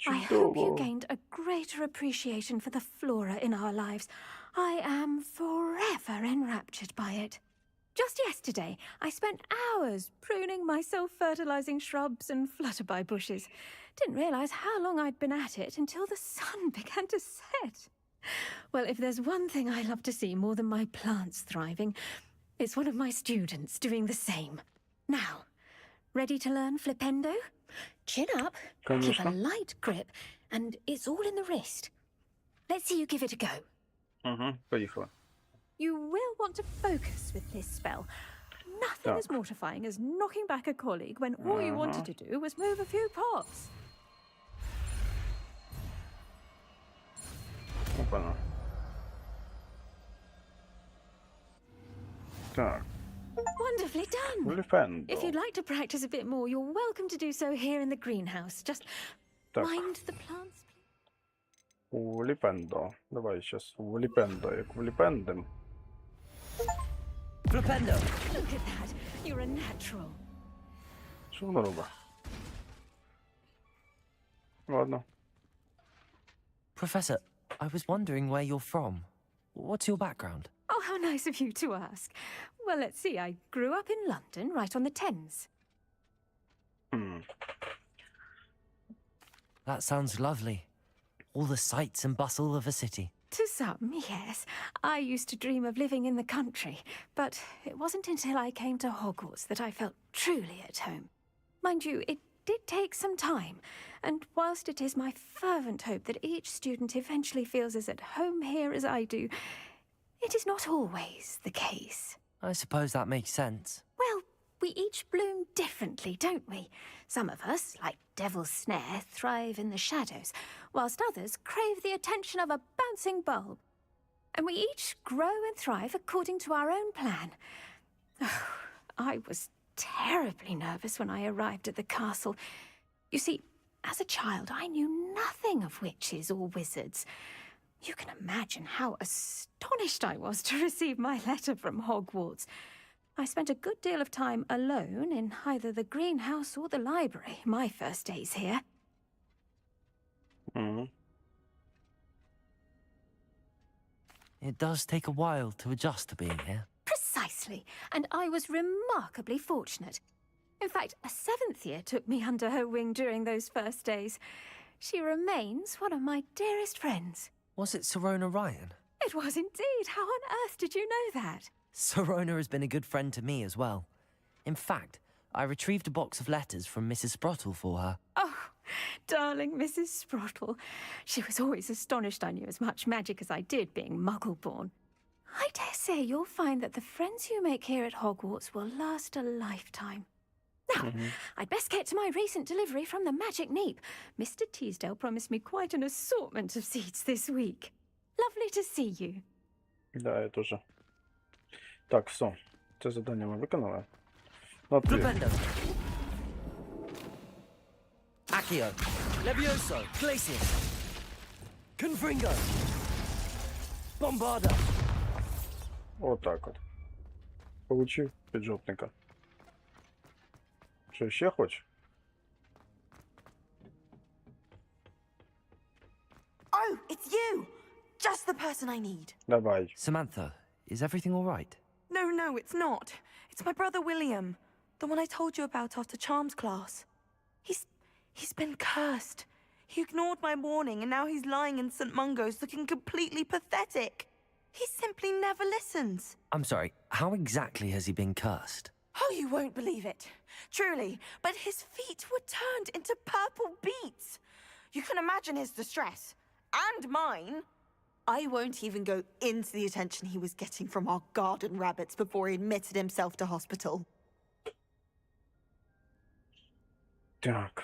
I hope you gained a greater appreciation for the flora in our lives. I am forever enraptured by it. Just yesterday, I spent hours pruning my self-fertilizing shrubs and flutterby bushes. Didn't realize how long I'd been at it until the sun began to set. Well, if there's one thing I love to see more than my plants thriving, it's one of my students doing the same. Now, ready to learn flipendo? Chin up, keep a light grip, and it's all in the wrist. Let's see you give it a go. Поїхали. You will want to focus with this spell. Nothing as mortifying as knocking back a colleague when all you wanted to do was move a few pots. Опана. Так. Wonderfully done. Flipendo. If you'd like to practice a bit more, you're welcome to do so here in the greenhouse. Just mind the plants, please. Flipendo. Давай сейчас Flipendo, як вліпендем. Flipendo. Look at that. You're a natural. Що воно робить? Ладно. Professor, I was wondering where you're from. What's your background? Oh, how nice of you to ask. Well, let's see. I grew up in London, right on the Thames. That sounds lovely. All the sights and bustle of a city. To some, yes. I used to dream of living in the country, but it wasn't until I came to Hogwarts that I felt truly at home. Mind you, it did take some time, and whilst it is my fervent hope that each student eventually feels as at home here as I do, it is not always the case. I suppose that makes sense. Well, we each bloom differently, don't we? Some of us, like Devil's Snare, thrive in the shadows, whilst others crave the attention of a bouncing bulb. And we each grow and thrive according to our own plan. Oh, I was terribly nervous when I arrived at the castle. You see, as a child, I knew nothing of witches or wizards. You can imagine how astonished I was to receive my letter from Hogwarts. I spent a good deal of time alone in either the greenhouse or the library my first days here. It does take a while to adjust to being here. Precisely, and I was remarkably fortunate. In fact, a seventh year took me under her wing during those first days. She remains one of my dearest friends. Was it Serona Ryan? It was indeed. How on earth did you know that? Serona has been a good friend to me as well. In fact, I retrieved a box of letters from Mrs. Sprottle for her. Oh, darling Mrs. Sprottle. She was always astonished I knew as much magic as I did, being Muggle-born. I dare say you'll find that the friends you make here at Hogwarts will last a lifetime. Now, I'd best get to my recent delivery from the Magic Neep. Mr. Teasdale promised me quite an assortment of seeds this week. Lovely to see you. Да, я тоже. Так, все. Це завдання ми виконали. Ответ. Flipendo. Accio. Levioso. Glacius. Confringo! Bombarda! Отак от. Получив піджопника. Що, ще хочеш? Oh, it's you! Just the person I need. Давай. Samantha, is everything all right? No, it's not. It's my brother William. The one I told you about after Charms class. He's been cursed. He ignored my warning and now he's lying in St. Mungo's looking completely pathetic. He simply never listens. I'm sorry, how exactly has he been cursed? Oh, you won't believe it. Truly, but his feet were turned into purple beets. You can imagine his distress. And mine. I won't even go into the attention he was getting from our garden rabbits before he admitted himself to hospital. Так.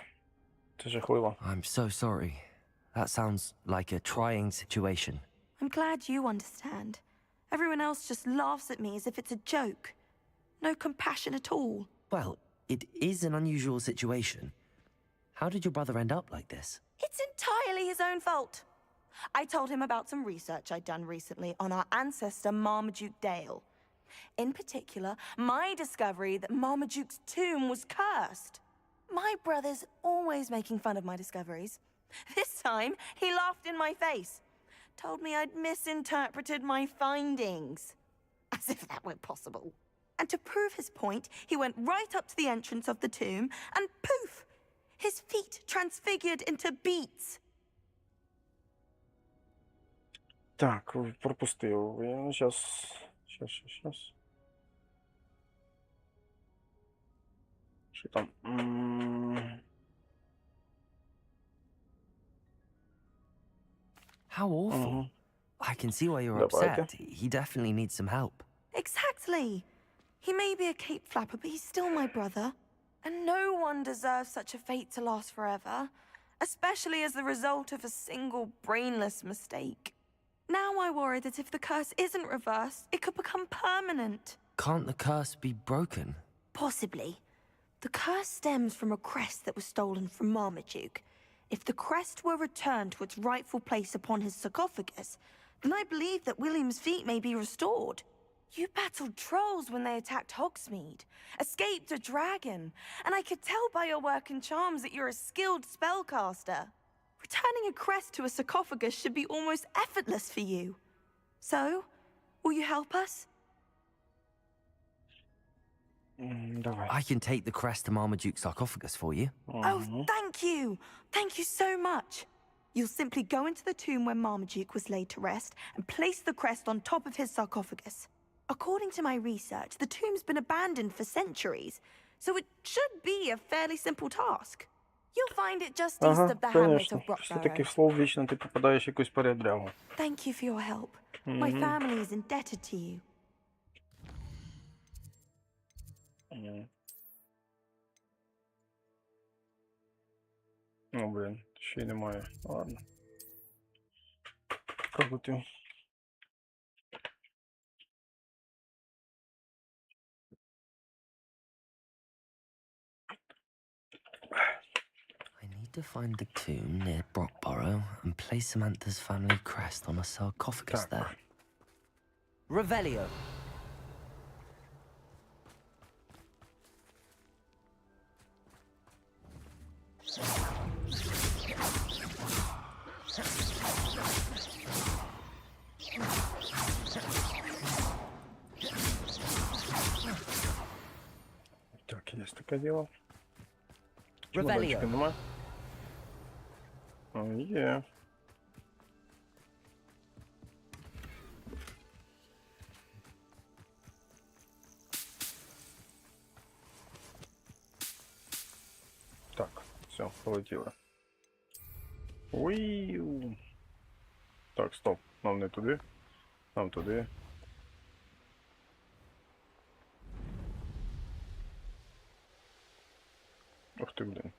Це жахливо. I'm so sorry. That sounds like a trying situation. I'm glad you understand. Everyone else just laughs at me as if it's a joke. No compassion at all. Well, it is an unusual situation. How did your brother end up like this? It's entirely his own fault. I told him about some research I'd done recently on our ancestor Marmaduke Dale. In particular, my discovery that Marmaduke's tomb was cursed. My brother's always making fun of my discoveries. This time, he laughed in my face. Told me I'd misinterpreted my findings. As if that were possible. And to prove his point, he went right up to the entrance of the tomb and poof! His feet transfigured into beets. Так, пропустив. Сейчас. Що там? How awful. I can see why you're Давайте. upset. He definitely needs some help. Exactly. He may be a cape flapper, but he's still my brother. And no one deserves such a fate to last forever, especially as the result of a single brainless mistake. Now I worry that if the curse isn't reversed, it could become permanent. Can't the curse be broken? Possibly. The curse stems from a crest that was stolen from Marmaduke. If the crest were returned to its rightful place upon his sarcophagus, then I believe that William's feet may be restored. You battled trolls when they attacked Hogsmeade, escaped a dragon, and I could tell by your work in charms that you're a skilled spellcaster. Returning a crest to a sarcophagus should be almost effortless for you. So, will you help us? Давай. I can take the crest to Marmaduke's sarcophagus for you. Oh, thank you! Thank you so much! You'll simply go into the tomb where Marmaduke was laid to rest and place the crest on top of his sarcophagus. According to my research, the tomb's been abandoned for centuries, so it should be a fairly simple task. You'll find it just east Ага, of the hamlet конечно. of Після Brockbarrow. таких слов вічно ти попадаєш в якусь передрягу. Thank you for your help. My family is indebted to you. О, блін, ще й немає. Ладно. Пробуйте. I need to find the tomb near Brockbarrow and place Samantha's family crest on a sarcophagus there. Revelio. Так, є таке діло. Revelio. Чемоданчика нема? О, є. Так, все, полетіло. Уй. Так, стоп. Нам не туди. Нам туди. Ух ти, блін.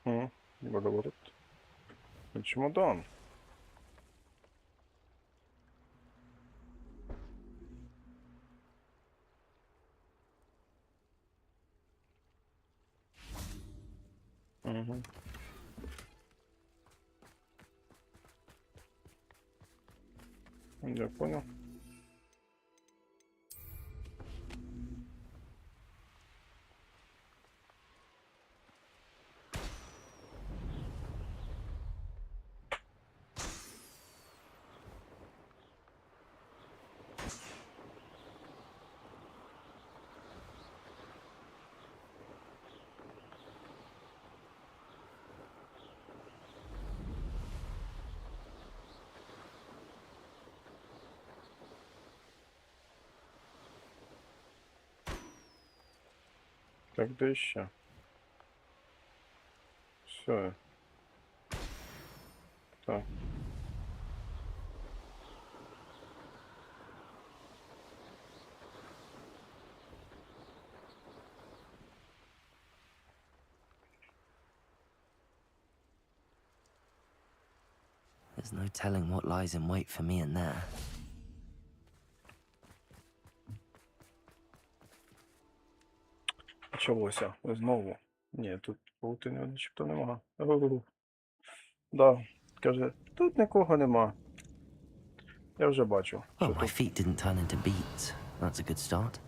Водоворот. И чемодан. Угу. Я понял. Так, да еще. Все. Так. There's no telling what lies in wait for me in there. Почалося. Знову. Ні, тут паутини начебто нема. Да. Каже, тут нікого нема. Я вже бачу, Well, що my тут. feet didn't turn into beets. That's a good start.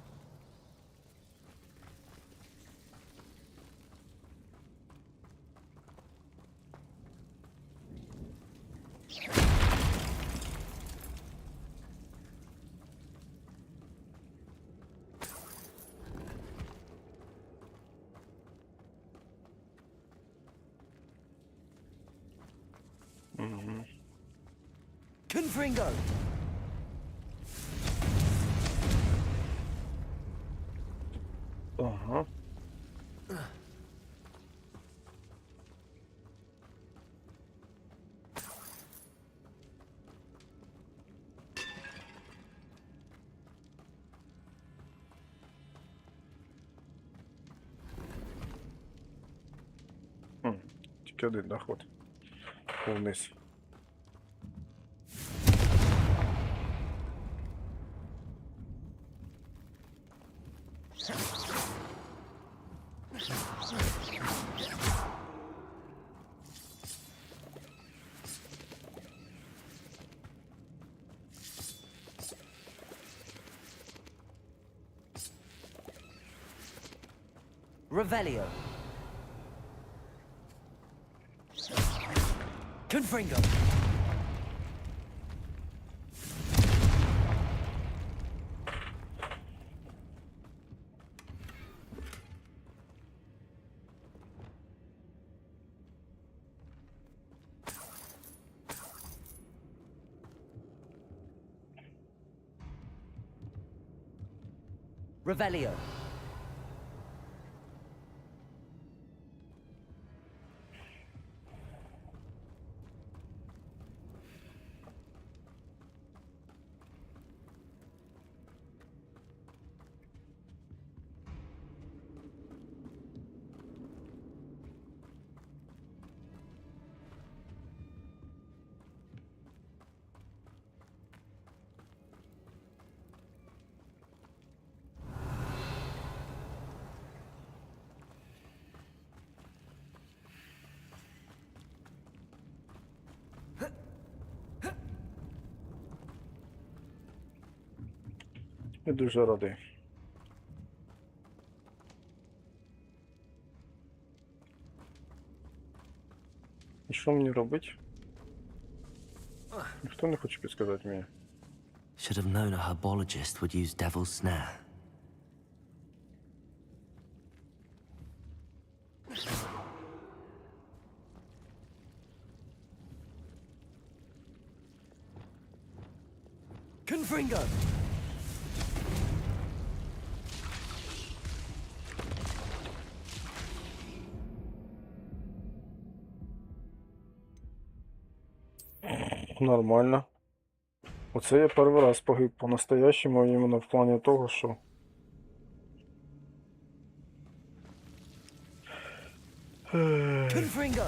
Угу. Confringo! Ага. Тільки один доход. Вниз. Revelio. Confringo. Revelio. Я дуже радий. І що мені робити? Ніхто не хоче підказати мені. Should have known a herbologist would use Devil's Snare. Confringo! Нормально. Оце я перший раз погиб по-настоящему, іменно в плані того, що Confringo!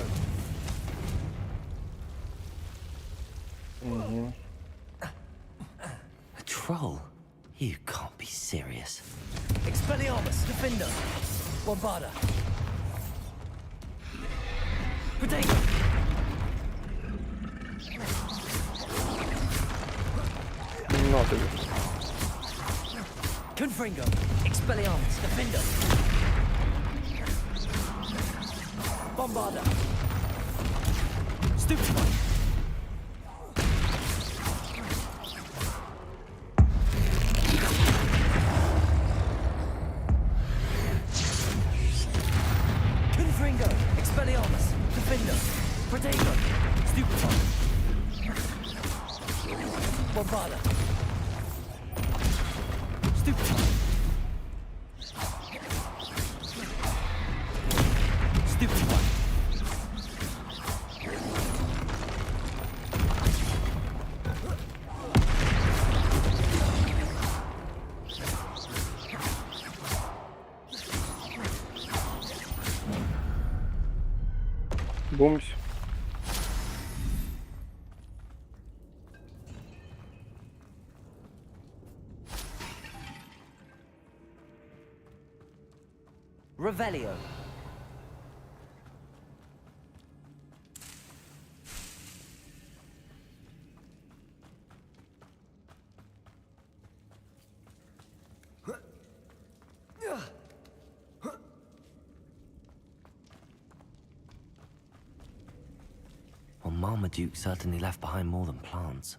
A troll? You can't be serious. Expelliarmus, Defender, Bombarda. Protego! На тобі. Confringo, Expelliarmus, Defender. Bombarda. Stupefy. Confringo, Expelliarmus, Defender. Protego. Stupefy. Bombarda. Stupefy. Stupefy. Бумсь. Revelio. Well, Marmaduke certainly left behind more than plants.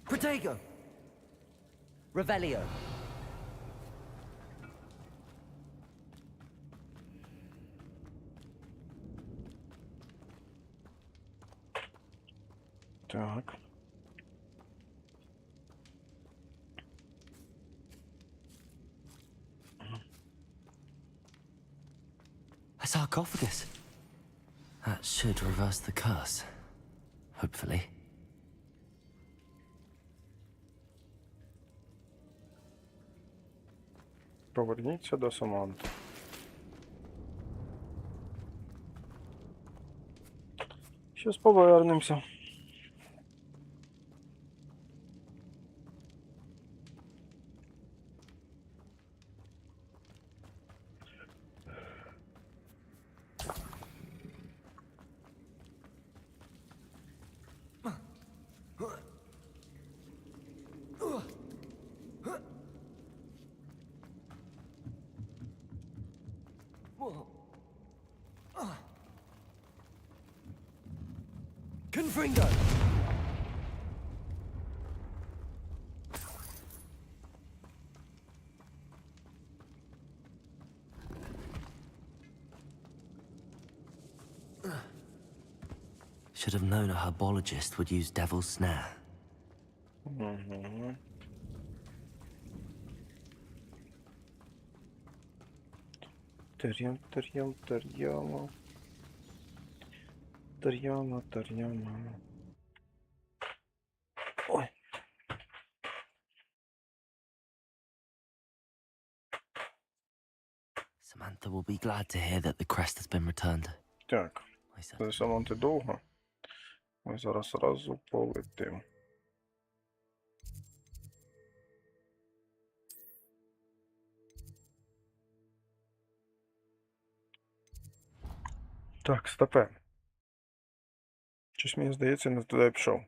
Protego! Revelio. Так. A sarcophagus. That should reverse the curse. Hopefully. Поверніться до Саманти. Щас повернемося. Confringo! Should have known a herbologist would use Devil's Snare. Тар'ям, тар'ям, тар'яма. Тар'яма, тар'яма. Ой. Samantha will be glad to hear that the crest has been returned. Так. Це Саманти довго. Ми зараз одразу полетимо. Так, стопе. Щось мені здається, не туди я пішов.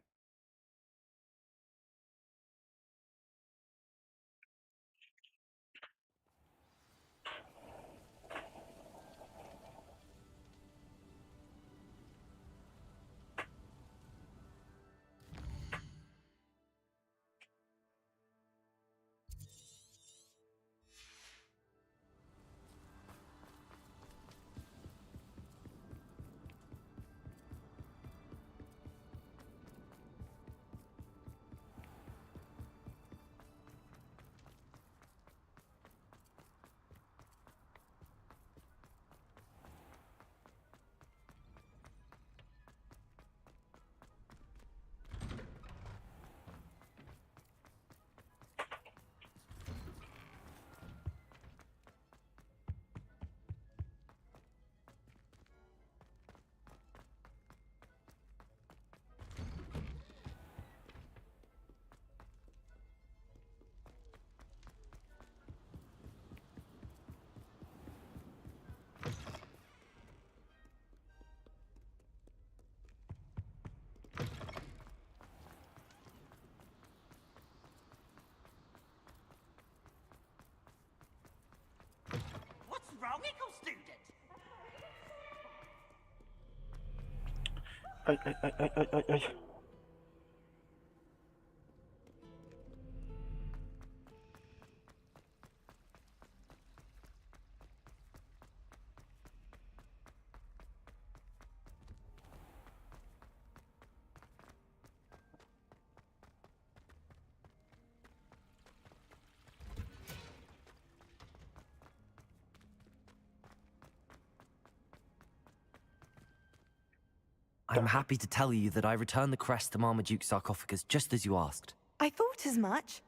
Ай, ай, ай, ай, ай, ай, ай. I'm happy to tell you that I returned the crest to Marmaduke's sarcophagus just as you asked. I thought as much.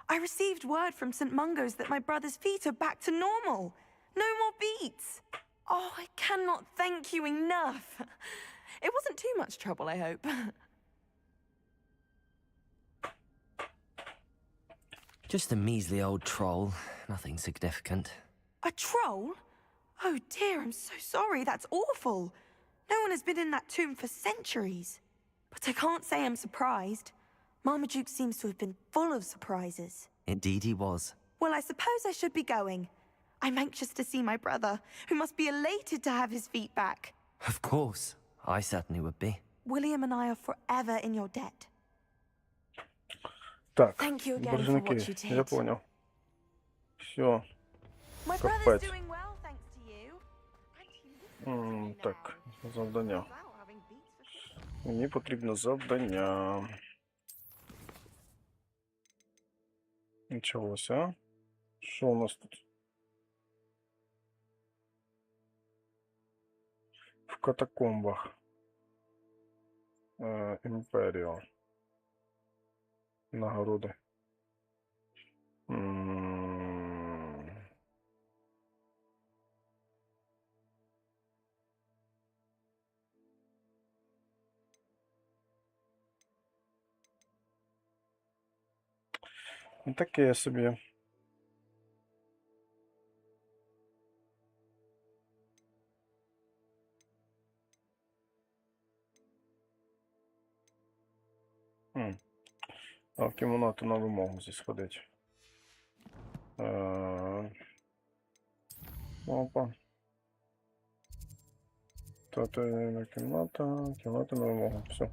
I received word from St. Mungo's that my brother's feet are back to normal. No more beats. Oh, I cannot thank you enough. It wasn't too much trouble, I hope. Just a measly old troll. Nothing significant. A troll? Oh dear, I'm so sorry. That's awful. No one has been in that tomb for centuries. But I can't say I'm surprised. Marmaduke seems to have been full of surprises. Indeed he was. Well, I suppose I should be going. I'm anxious to see my brother, who must be elated to have his feet back. Of course. I certainly would be. William and I are forever in your debt. Так, Thank you again for what you боржники, я did. понял. Все, My brother's капець. doing well, thanks to you. Так, завдання. Мені потрібно завдання. Нічого ся. Що у нас тут? В катакомбах. Імперіо. Нагороди. Таке собі. А в кімнату на вимогу здесь сходить. Опа. Тут кімната на вимогу. Все.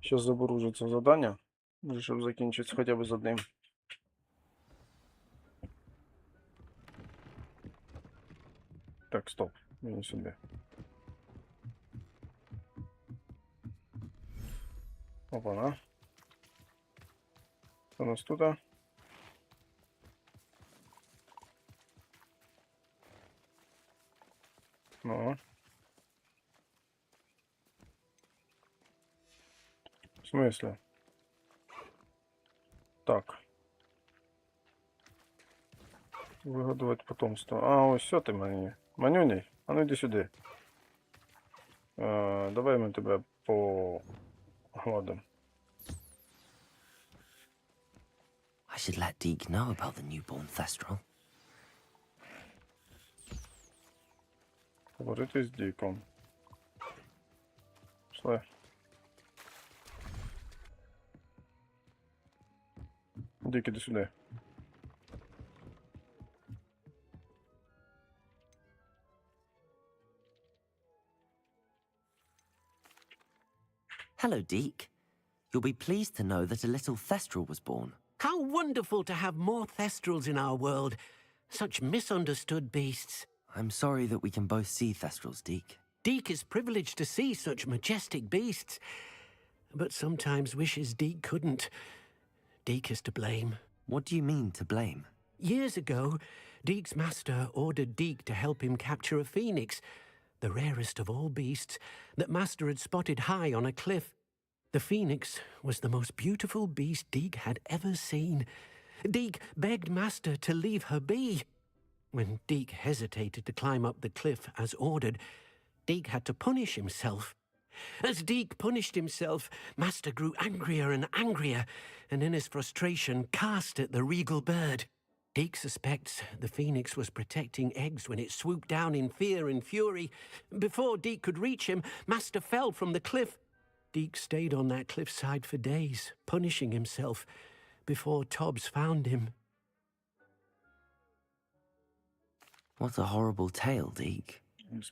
Сейчас заберу вже це завдання, вже щоб закінчити хоча б з одним. Так, стоп. Мені сюди. Опа-на. Що у нас тут? Ну. В смысле? Так. Вигодувати потомство. А, ось все ти мені. Манюній, а ну йди сюди. Давай ми тебе погладимо. I should let Deke know about the newborn Thestral. Говорити з Діком. Пішли. Дік, іди сюди. Hello, Deke. You'll be pleased to know that a little Thestral was born. How wonderful to have more Thestrals in our world. Such misunderstood beasts. I'm sorry that we can both see Thestrals, Deke. Deke is privileged to see such majestic beasts, but sometimes wishes Deke couldn't. Deke is to blame. What do you mean, to blame? Years ago, Deke's master ordered Deke to help him capture a phoenix, the rarest of all beasts, that master had spotted high on a cliff. The phoenix was the most beautiful beast Deke had ever seen. Deke begged master to leave her be. When Deke hesitated to climb up the cliff as ordered, Deke had to punish himself. As Deke punished himself, master grew angrier and angrier, and in his frustration cast at the regal bird. Deke suspects the phoenix was protecting eggs when it swooped down in fear and fury. Before Deke could reach him, master fell from the cliff. Deke stayed on that cliffside for days, punishing himself, before Tobbs found him. What a horrible tale, Deke. I'm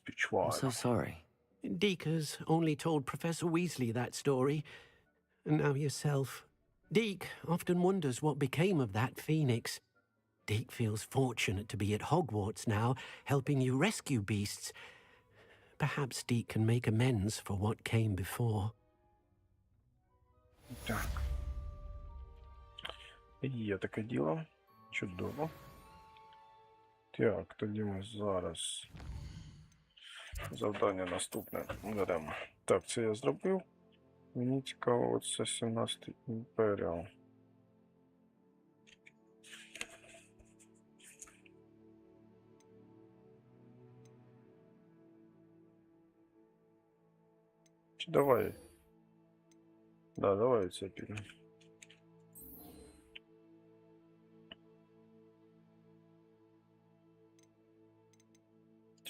so sorry. Deaker's only told Professor Weasley that story, and now yourself. Deke often wonders what became of that phoenix. Deke feels fortunate to be at Hogwarts now, helping you rescue beasts. Perhaps Deke can make amends for what came before. Так. Є таке діло. Чудово. Так, тоді ми зараз завдання наступне беремо. Так, це я зробив. Мені цікаво, оце 17-й імперіал. Чи давай? Да, давай це підемо.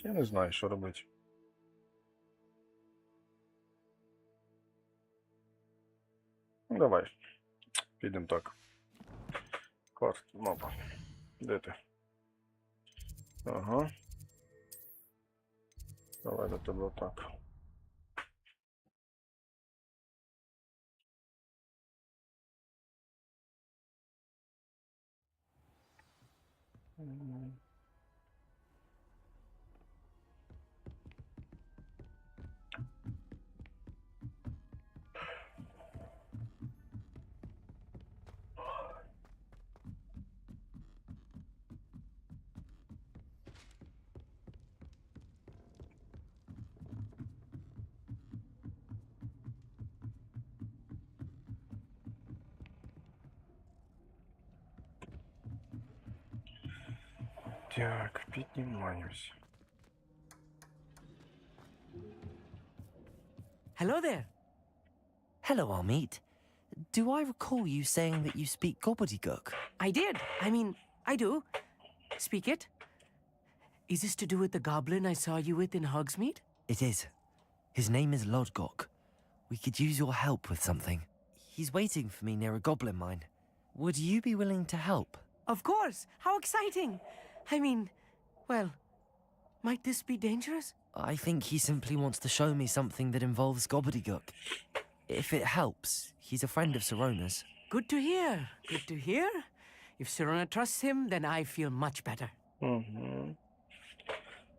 Я не знаю, що робити. Ну, давай. Підемо так. Карт, мапа. Де ти? Ага. Давай до тебе отак. Так, піднімаємось. Hello there. Hello, Armeet. Do I recall you saying that you speak gobbledygook? I did. I mean, I do. Speak it. Is this to do with the goblin I saw you with in Hogsmeade? It is. His name is Lodgok. We could use your help with something. He's waiting for me near a goblin mine. Would you be willing to help? Of course. How exciting. I mean, well, might this be dangerous? I think he simply wants to show me something that involves gobbledygook. If it helps, he's a friend of Sirona's. Good to hear. Good to hear. If Sirona trusts him, then I feel much better. Угу.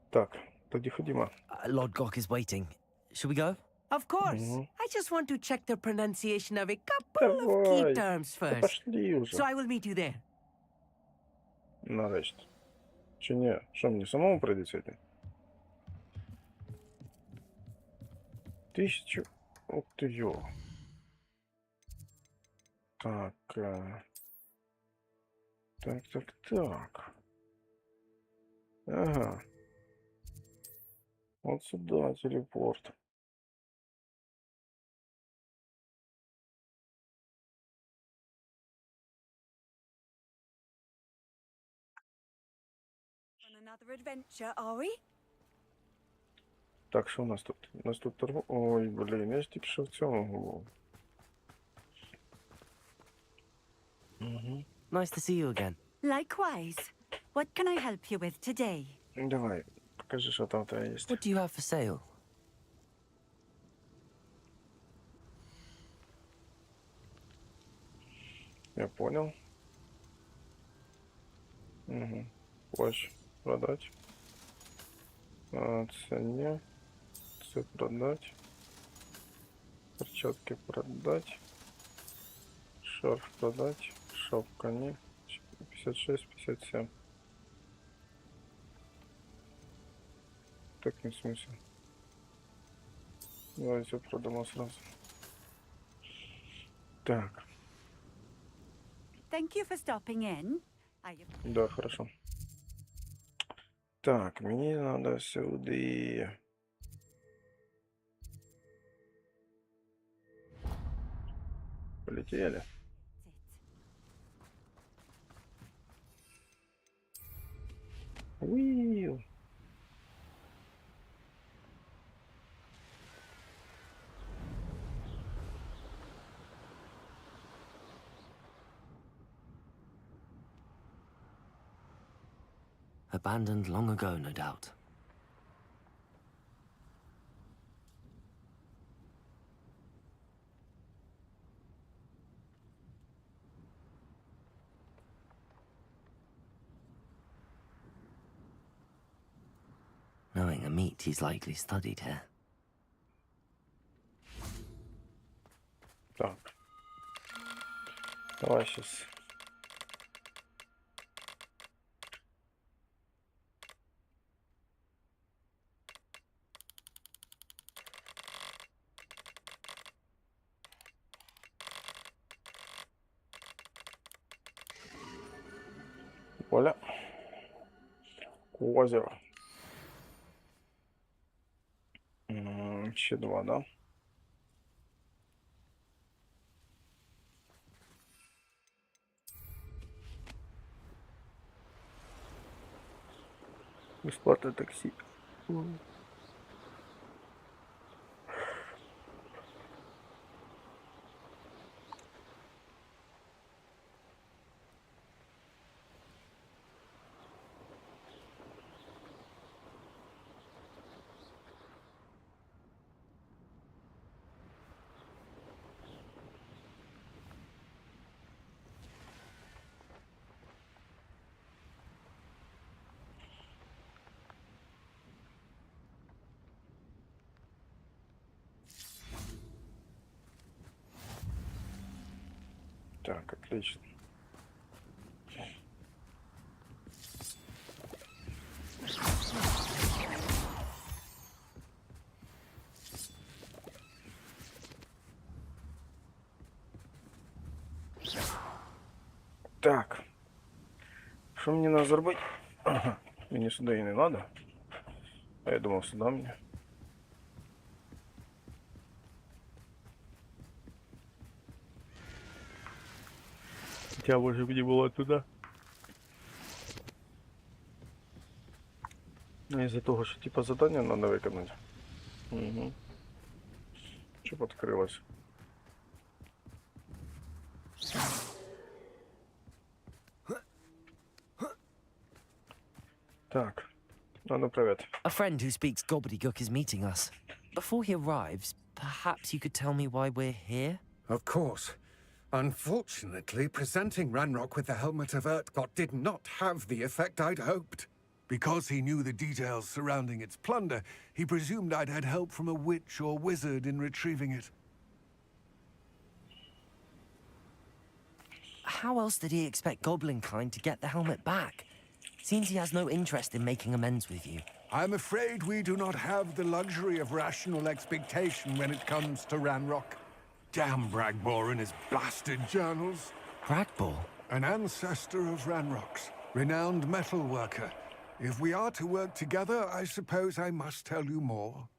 Так, тоді ходімо. Lodgok is waiting. Should we go? Of course. Mhm. I just want to check the pronunciation of a couple of key Давай. terms Та first. пошли уже. So I will meet you there. Нарешті. Чи ні? Що, мені самому прийдеться йти? 1000. Ух ти йо. Так. Так. Ага. Вот сюда телепорт. On another adventure, are we? Так, що у нас тут? У нас тут торгов... Ой, блін, я ж тільки що в цьому голову. Угу. Nice to see you again. Likewise. What can I help you with today? Давай, покажи, що там у тебе є. What do you have for sale? Я понял. Угу. Плащ продать. Це не. Це продать. Перчатки продать. Шарф продать. Шапка не. 56, 57. Так не в смысле. Давайте продамо сразу. Так. Thank you for stopping in. Да, хорошо. Так, мені надо сюди. Полетели. Уиу. Abandoned long ago, no doubt. feeling Amit he's likely studied here. Так. Давай сейчас. Оля. Озеро. Ще два, да? Бесплатное такси. Так, отлично. Так. Что мне надо зарубить? Ага. Мне сюда и не надо. А я думал, сюда мне. Хотя больше бы не было туда. Ну, из-за того, что типа задание надо виконати. Угу. Щоб открылось. Так. Ну, привет. A friend who speaks gobbledygook is meeting us. Before he arrives, perhaps you could tell me why we're here? Of course. Unfortunately, presenting Ranrock with the Helmet of Urtkot did not have the effect I'd hoped. Because he knew the details surrounding its plunder, he presumed I'd had help from a witch or wizard in retrieving it. How else did he expect Goblinkind to get the helmet back? Seems he has no interest in making amends with you. I'm afraid we do not have the luxury of rational expectation when it comes to Ranrock. Damn Bragbor and his blasted journals. Bragbor? An ancestor of Ranrock's, renowned metal worker. If we are to work together, I suppose I must tell you more.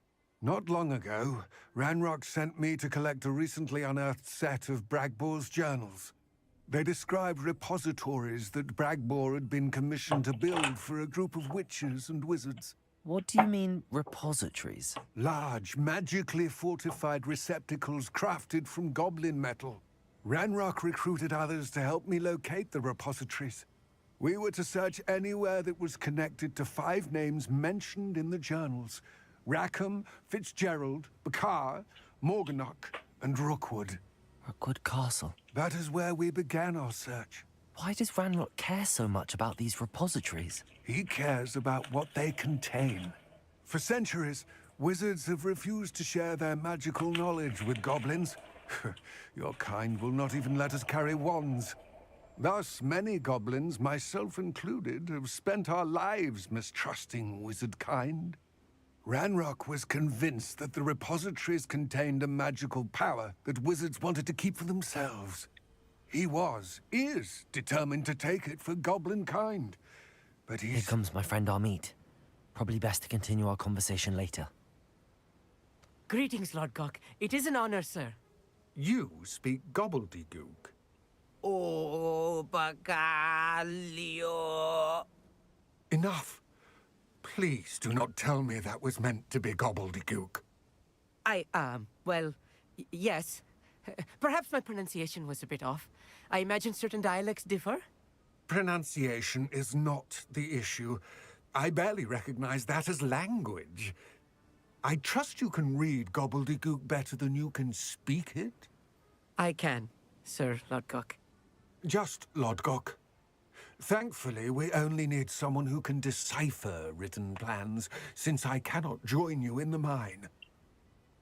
Not long ago, Ranrock sent me to collect a recently unearthed set of Bragbor's journals. They described repositories that Bragbor had been commissioned to build for a group of witches and wizards. What do you mean, repositories? Large, magically fortified receptacles crafted from goblin metal. Ranrock recruited others to help me locate the repositories. We were to search anywhere that was connected to 5 names mentioned in the journals. Rackham, Fitzgerald, Bakar, Morganach, and Rookwood. Rookwood Castle. That is where we began our search. Why does Ranrock care so much about these repositories? He cares about what they contain. For centuries, wizards have refused to share their magical knowledge with goblins. Your kind will not even let us carry wands. Thus, many goblins, myself included, have spent our lives mistrusting wizard kind. Ranrock was convinced that the repositories contained a magical power that wizards wanted to keep for themselves. He is determined to take it for goblin kind. But Here comes my friend Amit. Probably best to continue our conversation later. Greetings, Lord Gok. It is an honor, sir. You speak gobbledygook. Oh, Bagalio. Enough. Please do not tell me that was meant to be gobbledygook. Well, yes. Perhaps my pronunciation was a bit off. I imagine certain dialects differ? Pronunciation is not the issue. I barely recognize that as language. I trust you can read gobbledygook better than you can speak it? I can, Sir Lodgok. Just Lodgok. Thankfully, we only need someone who can decipher written plans, since I cannot join you in the mine.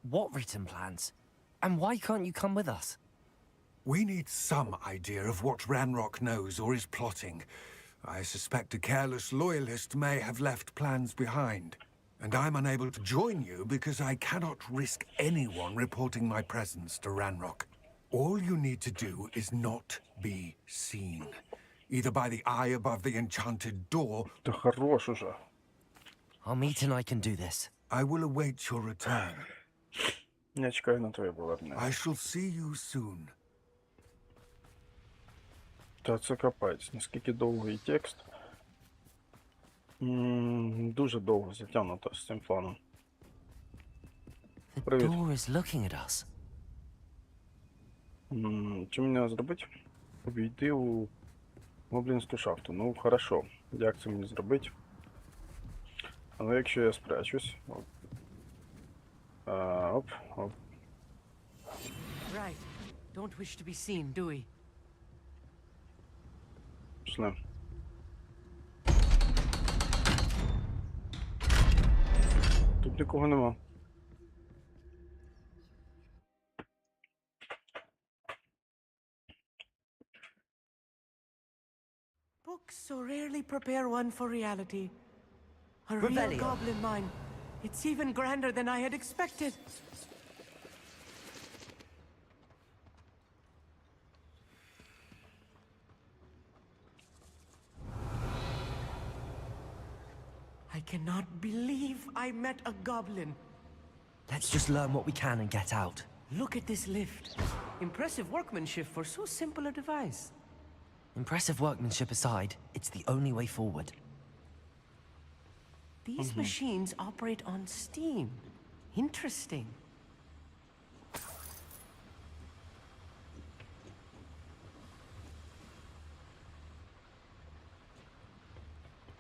What written plans? And why can't you come with us? We need some idea of what Ranrock knows or is plotting. I suspect a careless loyalist may have left plans behind. And I'm unable to join you because I cannot risk anyone reporting my presence to Ranrock. All you need to do is not be seen. Either by the eye above the enchanted door... Да хорош уже. Amit and I can do this. I will await your return. Я чекаю на твоє повернення. I shall see you soon. Та це капець, наскільки довгий текст. Дуже довго затягнуто з цим фаном. The Привіт. door is looking at us. Що мені треба зробити? Увійти у гоблінську шахту. Ну, хорошо. Як це мені зробити? Але якщо я спрячусь... Оп, оп. Right. Don't wish to be seen, do we? Пішли. Тут нікого нема. Books so rarely prepare one for reality. A real Revelio. goblin mine. It's even grander than I had expected. I cannot believe I met a goblin. Let's just learn what we can and get out. Look at this lift. Impressive workmanship for so simple a device. Impressive workmanship aside, it's the only way forward. These machines operate on steam. Interesting.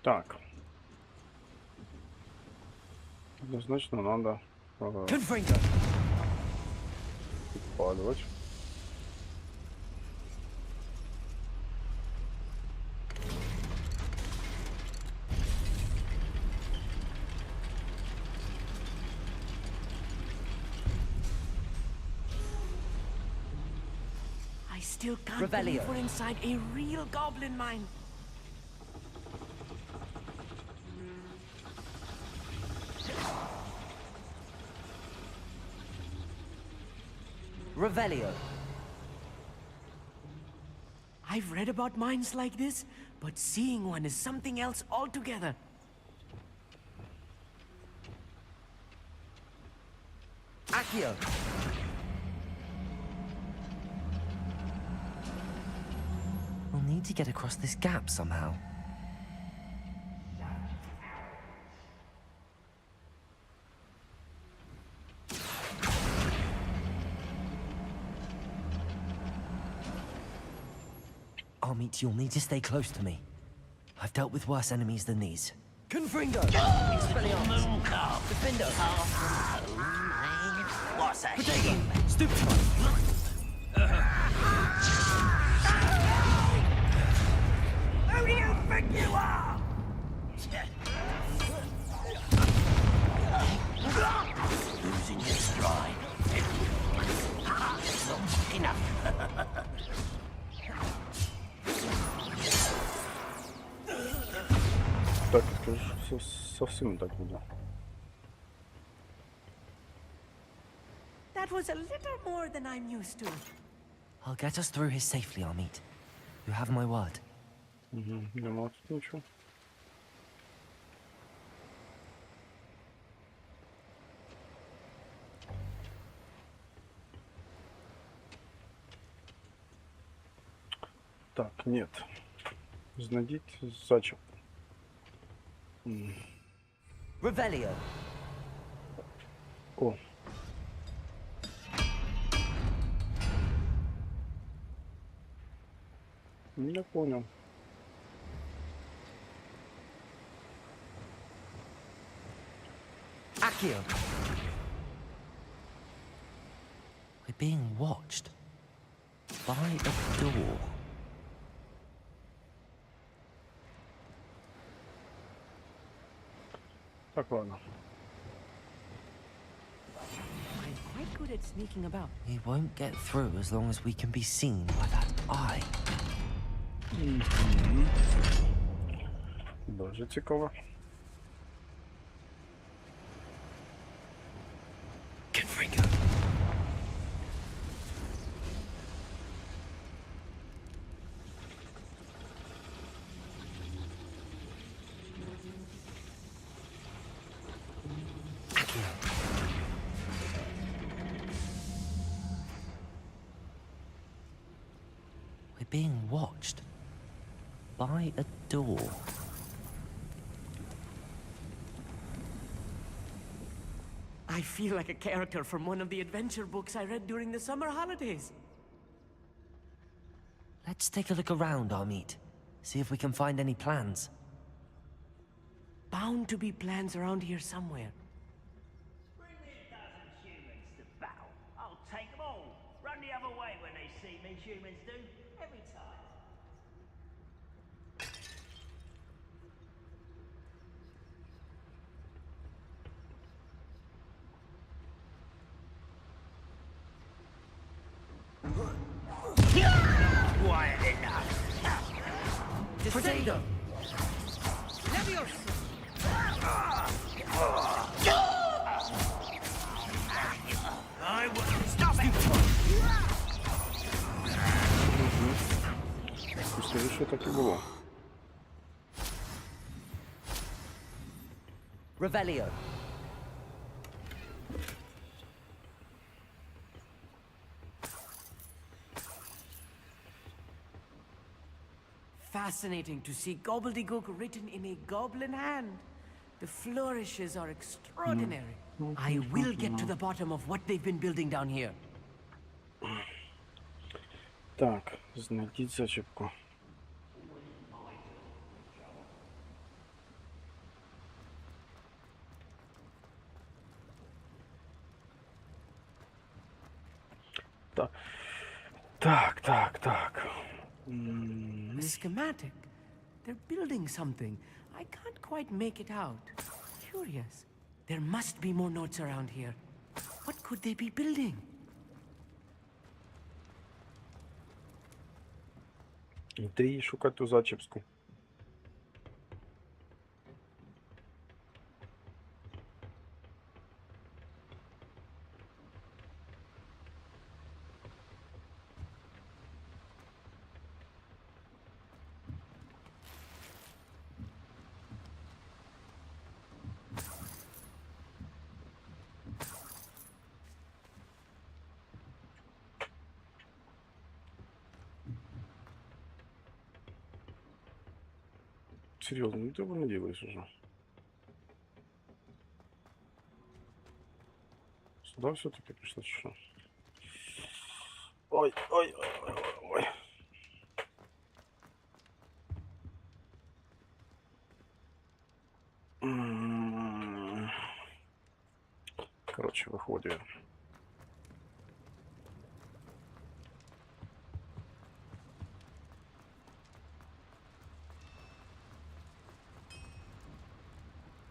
Так. Однозначно надо подпаливать. I still can't Revelio. believe we're inside a real goblin mine. Revelio. I've read about mines like this, but seeing one is something else altogether. Accio. We'll need to get across this gap somehow. Amit, you'll need to stay close to me. I've dealt with worse enemies than these. Confringo! Expelliarmus! Defendo! What's that? Potato! Stupefy! Who do you think you are? Losing your stride. It's not enough. Так, это же совсем так было. That was a little more than I'm used to. I'll get us through here safely, Amit. You have my word. Нема тут ничего. Так, нет. Знайдіть зачем. Revelio. О. Не понял. Accio. We're being watched. By a door. Так, ладно. I'm quite good at sneaking about. He won't get through as long as we can be seen by that eye. Дуже цікаво. Confringo. We're being watched by a door. I feel like a character from one of the adventure books I read during the summer holidays. Let's take a look around, Amit. See if we can find any plans. Bound to be plans around here somewhere. Bring me 1,000 humans to battle. I'll take them all. Run the other way when they see me, humans do. Every time. Quiet enough. Potato! I will stop it. Скоріше так і було. Revelio. Fascinating to see gobbledygook written in a goblin hand. The flourishes are extraordinary. I will get to the bottom of what they've been building down here. Так, знайдіть зачіпку. Так. Так. A schematic. They're building something. I can't quite make it out. Curious. There must be more notes around here. What could they be building? Де їй шукати ту зачіпку? Серьезно, ну ты его не делаешь уже. Сюда все-таки пришло что? Ой. Короче, выходим.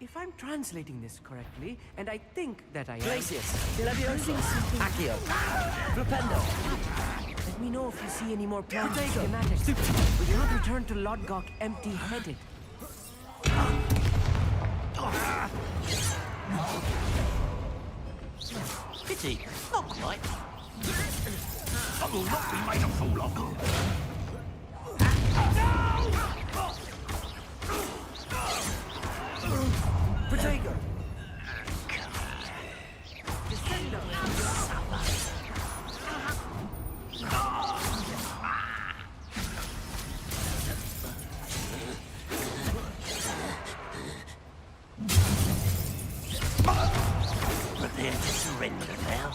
If I'm translating this correctly, and I think that I am... Glacius, Leviosa, Accio, Flipendo. Let me know if you see any more plans and schematics. We cannot return to Lodgok empty-headed. Pity, not quite. I will not be made a fool of. Protego! Prepare to surrender now.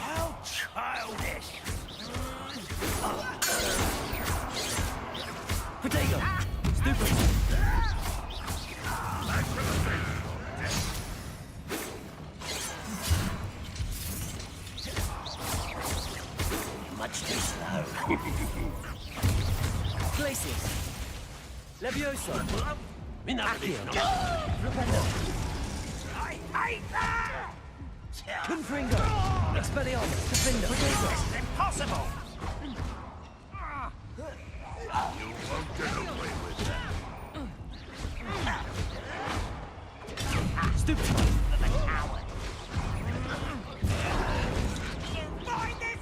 How childish! Places. Levioso. Accio. I hate that! Confringo. Expelliarmus. Defender. It's impossible! You won't get away with that. Stupid. The coward! You find this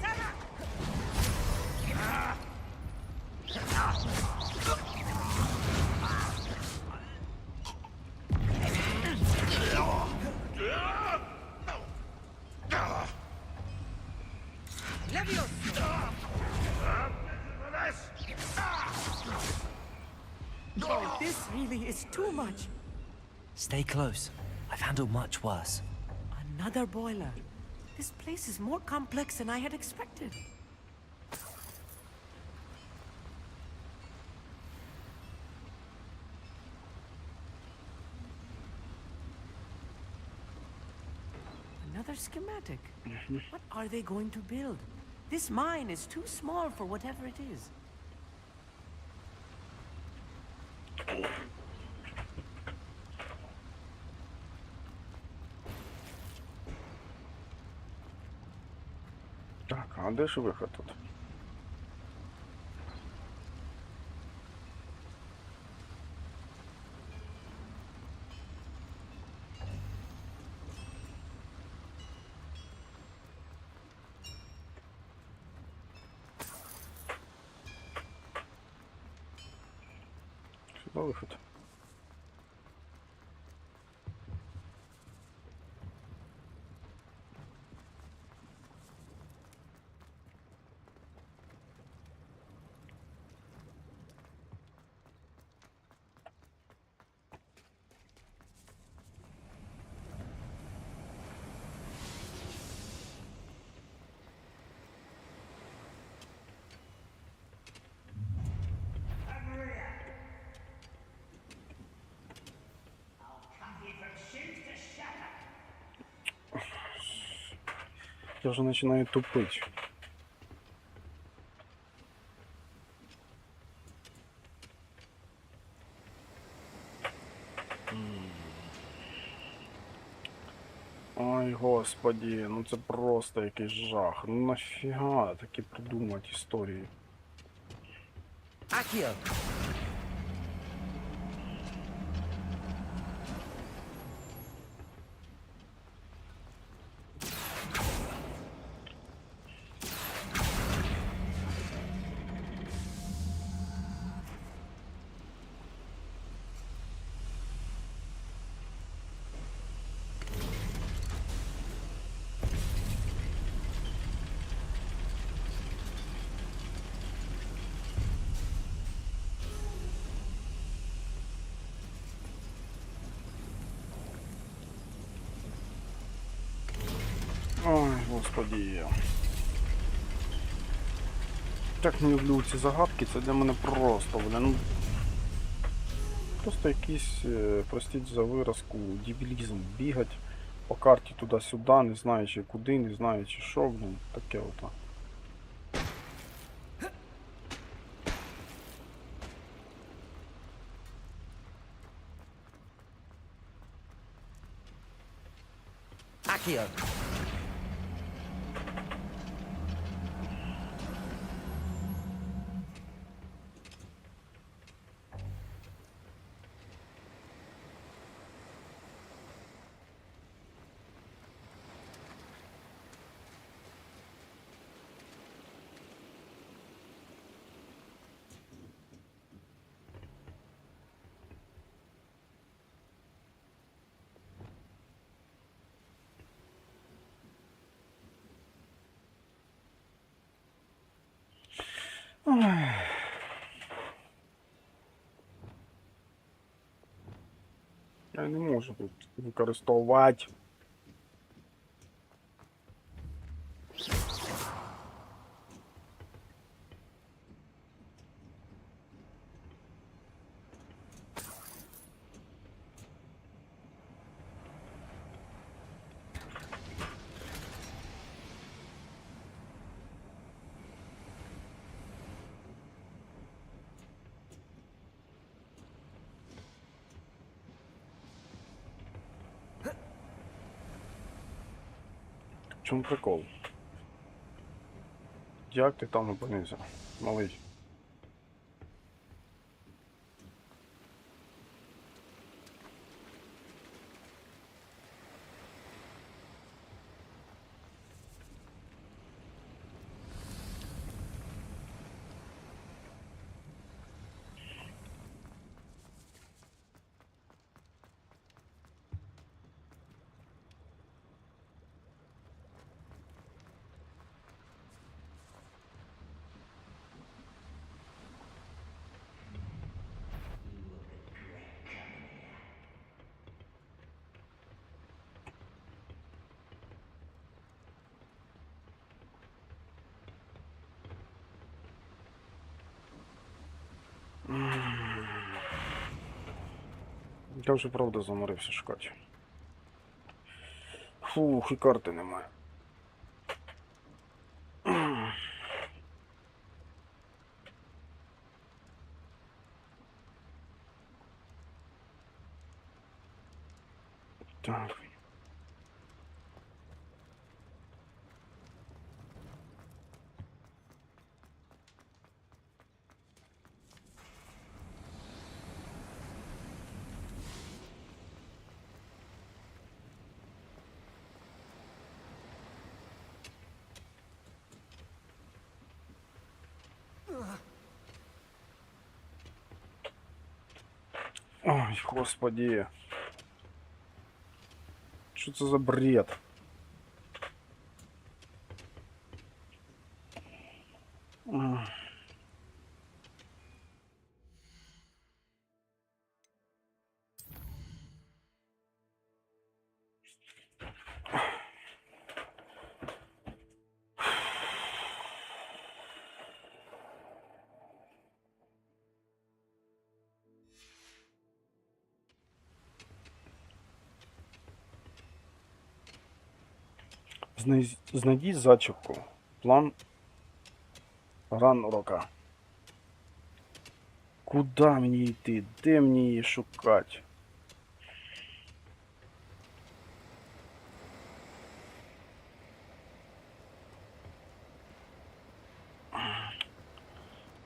Oh, this really is too much. Stay close. I've handled much worse. Another boiler. This place is more complex than I had expected. Another schematic. What are they going to build? This mine is too small for whatever it is. Так, а де ж виход тут? Сюди виход. Я вже починаю тупити. Ой, господі, ну це просто якийсь жах. Ну нафіга такі придумати історії? Accio. Ой, господі. Так не люблю ці загадки, це для мене просто, ну... Просто якийсь, простіть за виразку, дебілізм. Бігать по карті туди-сюди, не знаючи куди, не знаючи що, блін, таке ото. Accio. Ой. Я не можу тут використовувати. В чому прикол? Як ти там опинився, малий? Я вже правда заморився шукати. Фух, і карти немає. Так. Ой, господи. Що це за бред? Знайдіть зачіпку. План Ранрока. Куда мені йти? Де мені її шукати?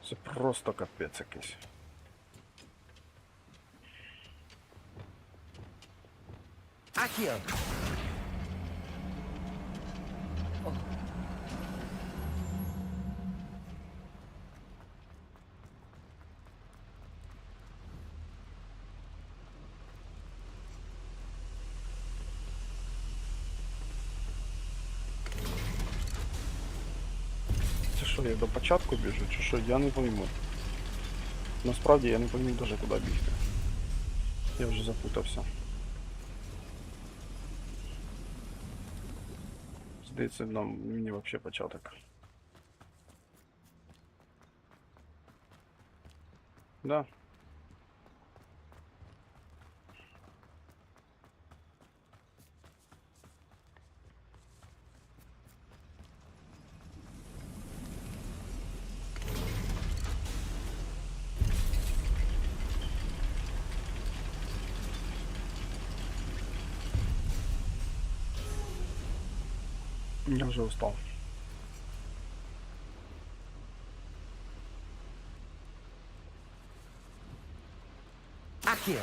Це просто капець якийсь. Accio! Це що, я до початку біжу, чи що? Я не пойму. Насправді я не пойму навіть куди бігти. Я вже запутався. Здається, мені взагалі початок. Да. Я вже устал. Accio!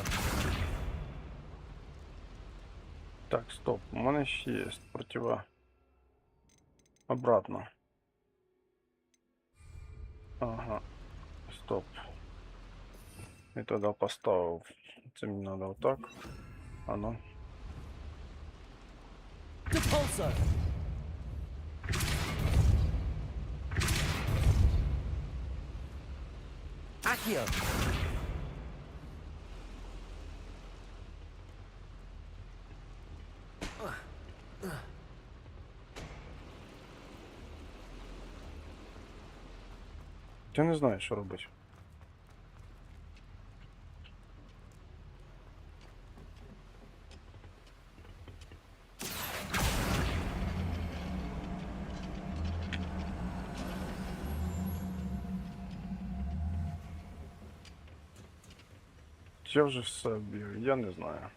Так, стоп. У мене ще є обратно. Ага. Стоп. І тоді поставив. Це мені треба отак. А ну. Repulsor! Accio! Я не знаю, що робити. Я вже все б'ю, я не знаю.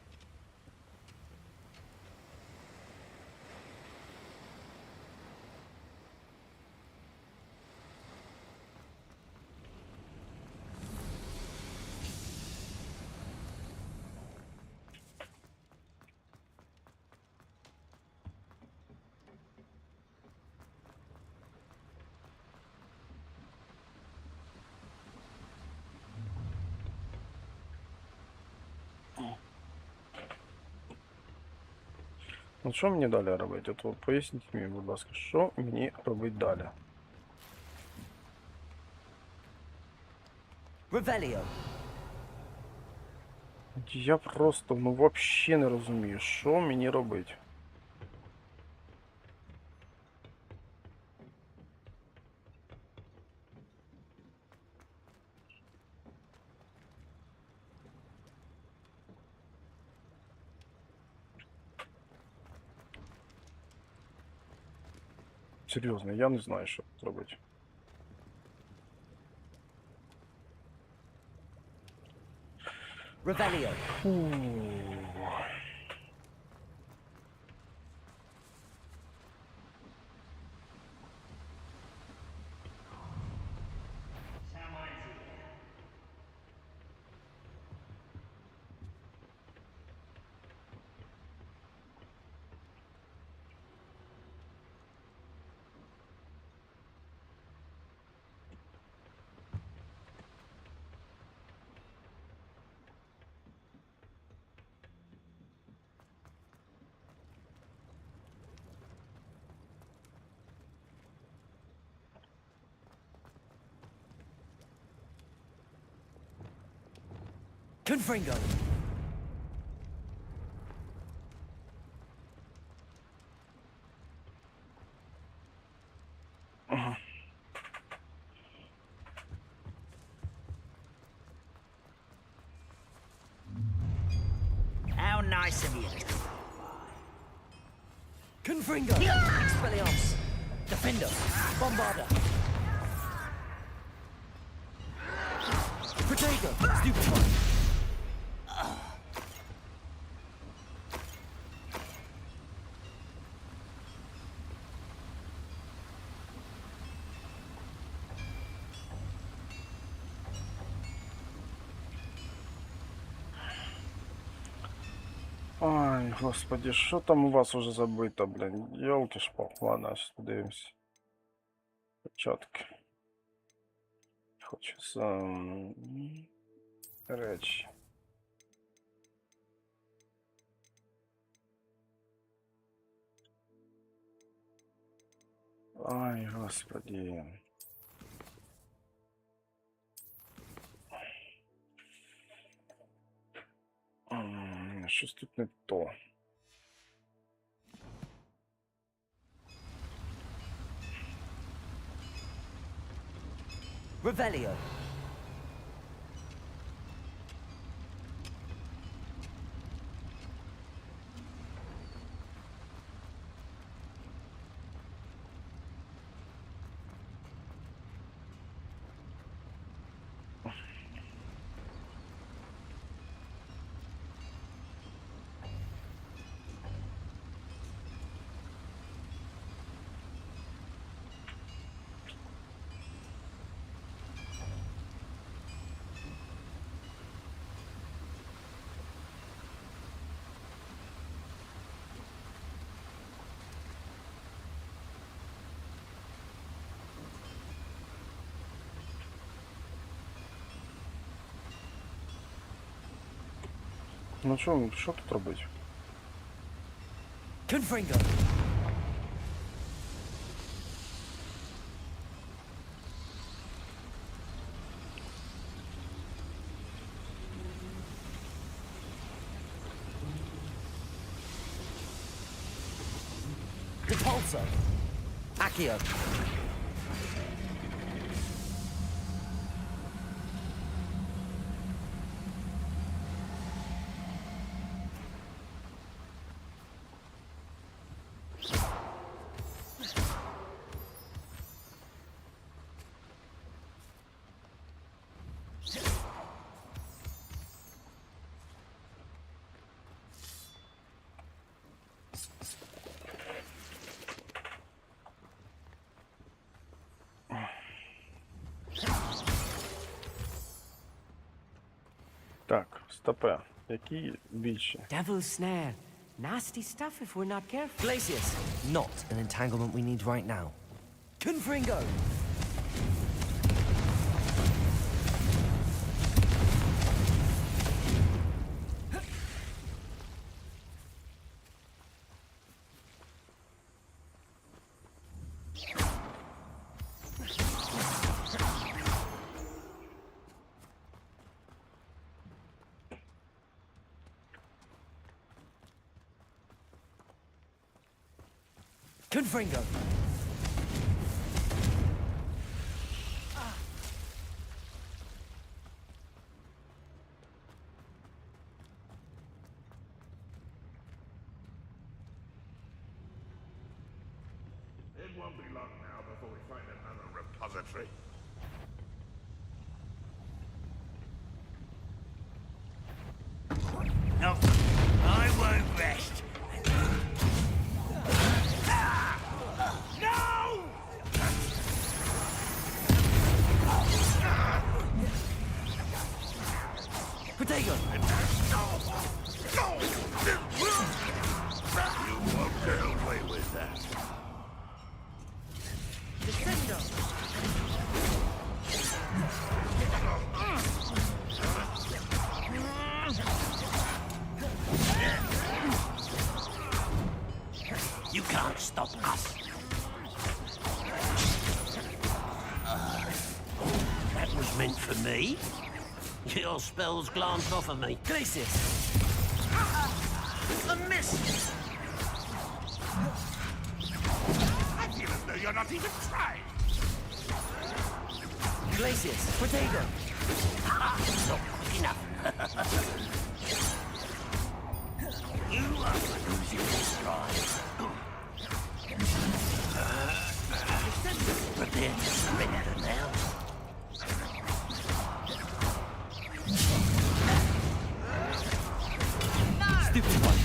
От що мені далі робити? От поясніть мені, будь ласка, що мені робити далі? Revelio. Я просто, ну, вообще не розумію, що мені робити. Серйозно, я не знаю, що робити. Revelio. Фу. Confringo. How nice of you. Confringo. Expelliarmus. Defender. Bombarder. Protego. Stupefy. Ай, господи, що там у вас уже забито, блін? Йолки-шпал. Ладно, сейчас подивимось. Початки. Хочу сам... Речі. Ай, господи. Щось тут не то. Revelio. Ну що тут робити? Confringo. Repulsor. Accio. Так, стопе. Які більші? Devil's snare. Nasty stuff if we're not careful. Glacius. Not an entanglement we need right now. Confringo. Confringo. It won't be long now before we find another repository. No, I won't rest. No! Protego! You won't get away with that. You can't stop us. That was meant for me. Your spells glanced off of me. Glacius! A miss! I feel as though you're not even trying. Glacius! Protego! Not quick enough. You are losing this stride. Prepare to surrender now. Stupid one!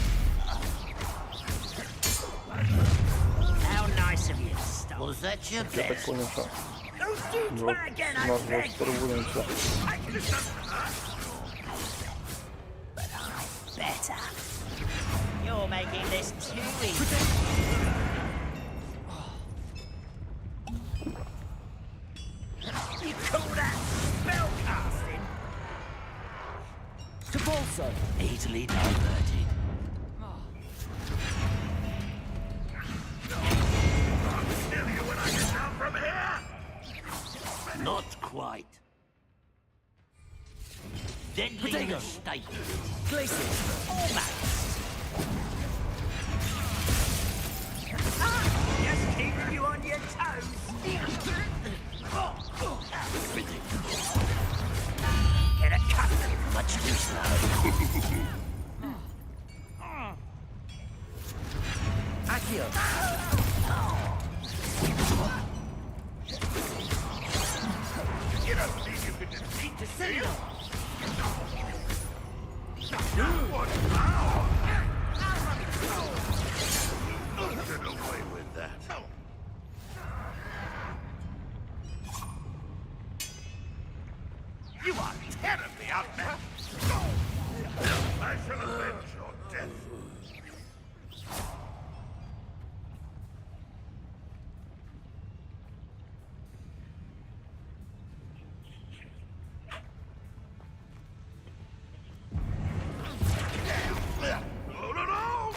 How nice of you to stop. Was that your Я так best? понял, что Don't you вот try again, нас I вот beg. торгуемся. But I'm better. You're making this too easy. You call that spell casting? To Bolso! Easily diverted. I'll kill you when I get down from here! Not quite. Deadly Protego. mistake. Glacius! Almost. Just keeping you on your toes. Get a cut. Much too slow. Accio! You don't think you can defeat the seal? What now? Don't get away with that. You are terribly outmatched. I shall avenge your death. No, no, no!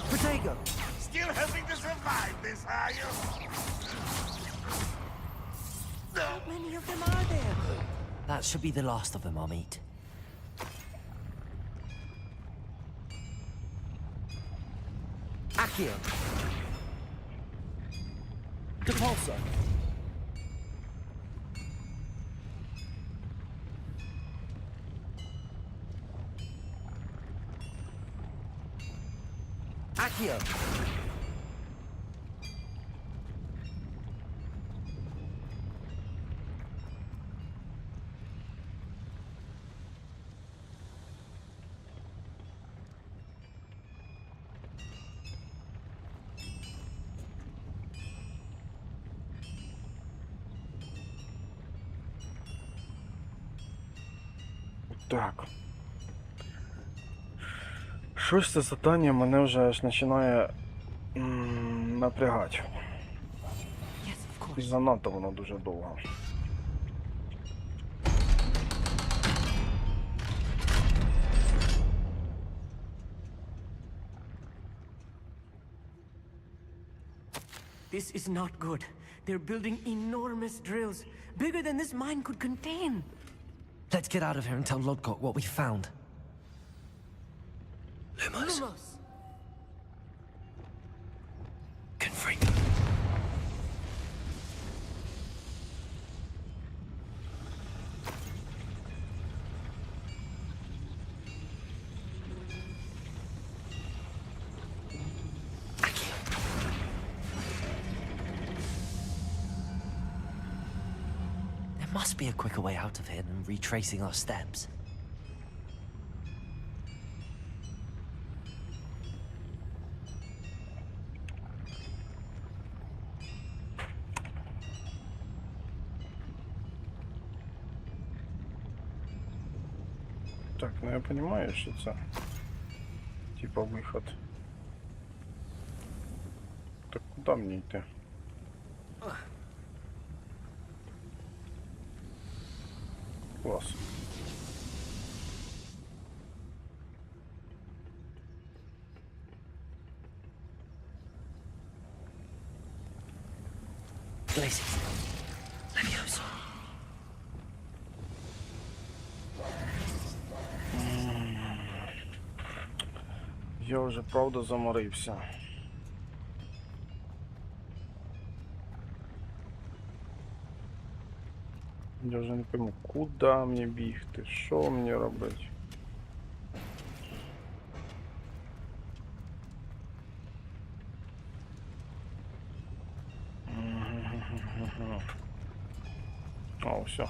Protego! Still hoping to survive this, are you? How many of them are there? That should be the last of them I'll meet. Accio! Depulso! Accio! Так. Щось це завдання мене вже аж починає напрягати. І занадто воно дуже довго. This is not good. They're building enormous drills, bigger than this mine could contain. Let's get out of here and tell Lodgok what we found. Lumos. Lumos. Confringo. There must be a quicker way out of here than retracing our steps. Так, ну я понимаю, що це типа виход. Так куди мені йти? Клас. Lazy. Levioso. Я вже правда заморився. Я вже не пойму, куди мені бігти, що мені робити. О, все.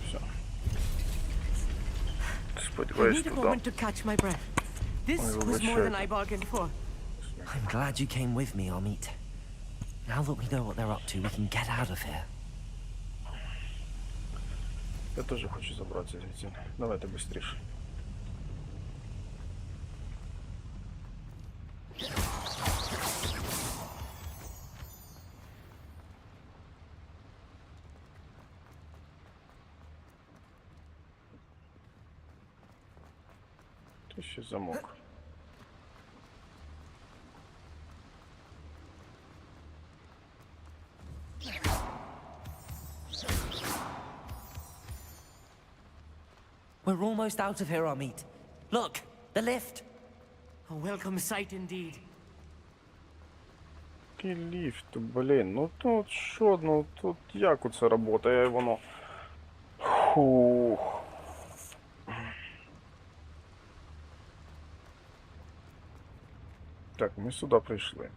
Все. I Сподіваюсь, need a туди. moment to catch my breath. This was more than I bargained for. I'm glad you came with me, Amit. Now that we know what they're up to, we can get out of here. Я теж хочу забратися звідси. Давайте швидше. Тут ще замок. We're almost out of here, Amit. Look, the lift. A welcome sight indeed. Який ліфт, блін, ну тут що, ну тут як оце працює, воно... Фух. Так, ми сюди прийшли.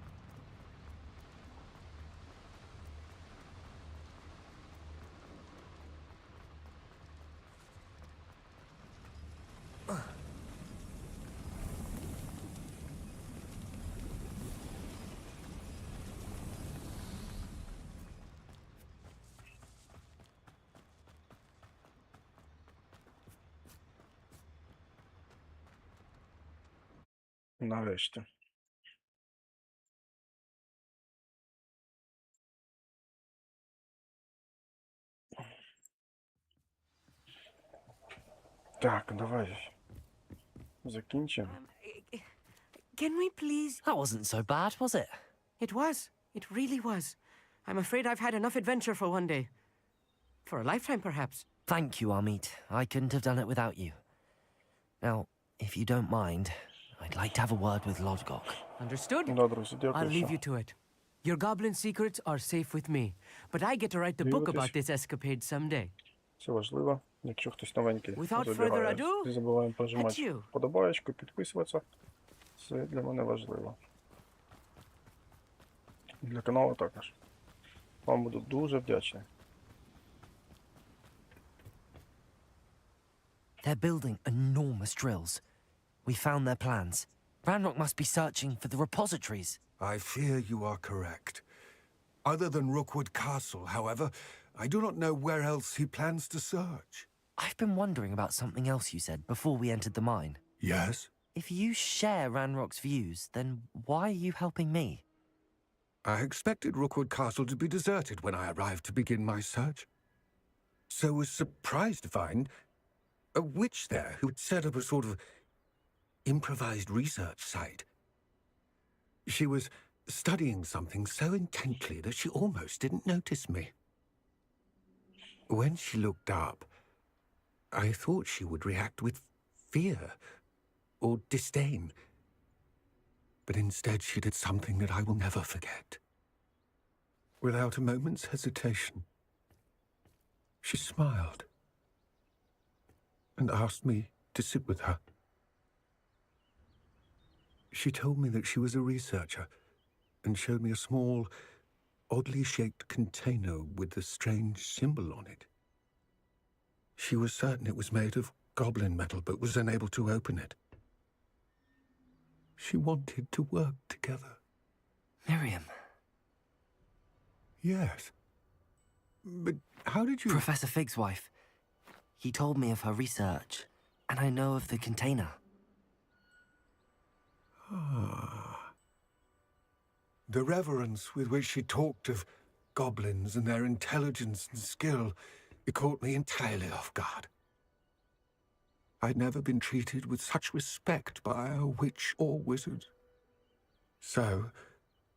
Нарешті. Так, давай. Закінчимо. Can we please... That wasn't so bad, was it? It was. It really was. I'm afraid I've had enough adventure for one day. For a lifetime, perhaps. Thank you, Amit. I couldn't have done it without you. Now, if you don't mind, I'd like to have a word with Lodgok. Understood? Да, друзі, дякую. I'll leave you to it. Your goblin secrets are safe with me, but I get to write the book about this escapade someday. Це важливо. Якщо хтось новенький Without further забігає, ado, не забуваємо adieu. прожимати вподобаєчку, підписуватися. Це для мене важливо. Для каналу також. Вам буду дуже вдячний. They're building enormous drills. We found their plans. Ranrock must be searching for the repositories. I fear you are correct. Other than Rookwood Castle, however, I do not know where else he plans to search. I've been wondering about something else you said before we entered the mine. Yes? If you share Ranrock's views, then why are you helping me? I expected Rookwood Castle to be deserted when I arrived to begin my search. So was surprised to find a witch there who had set up a sort of improvised research site. She was studying something so intently that she almost didn't notice me. When she looked up, I thought she would react with fear or disdain. But instead, she did something that I will never forget. Without a moment's hesitation, she smiled and asked me to sit with her. She told me that she was a researcher and showed me a small, oddly shaped container with a strange symbol on it. She was certain it was made of goblin metal, but was unable to open it. She wanted to work together. Miriam. Yes. But how did you... Professor Fig's wife. He told me of her research, and I know of the container. Ah. The reverence with which she talked of goblins and their intelligence and skill, it caught me entirely off guard. I'd never been treated with such respect by a witch or wizard. So,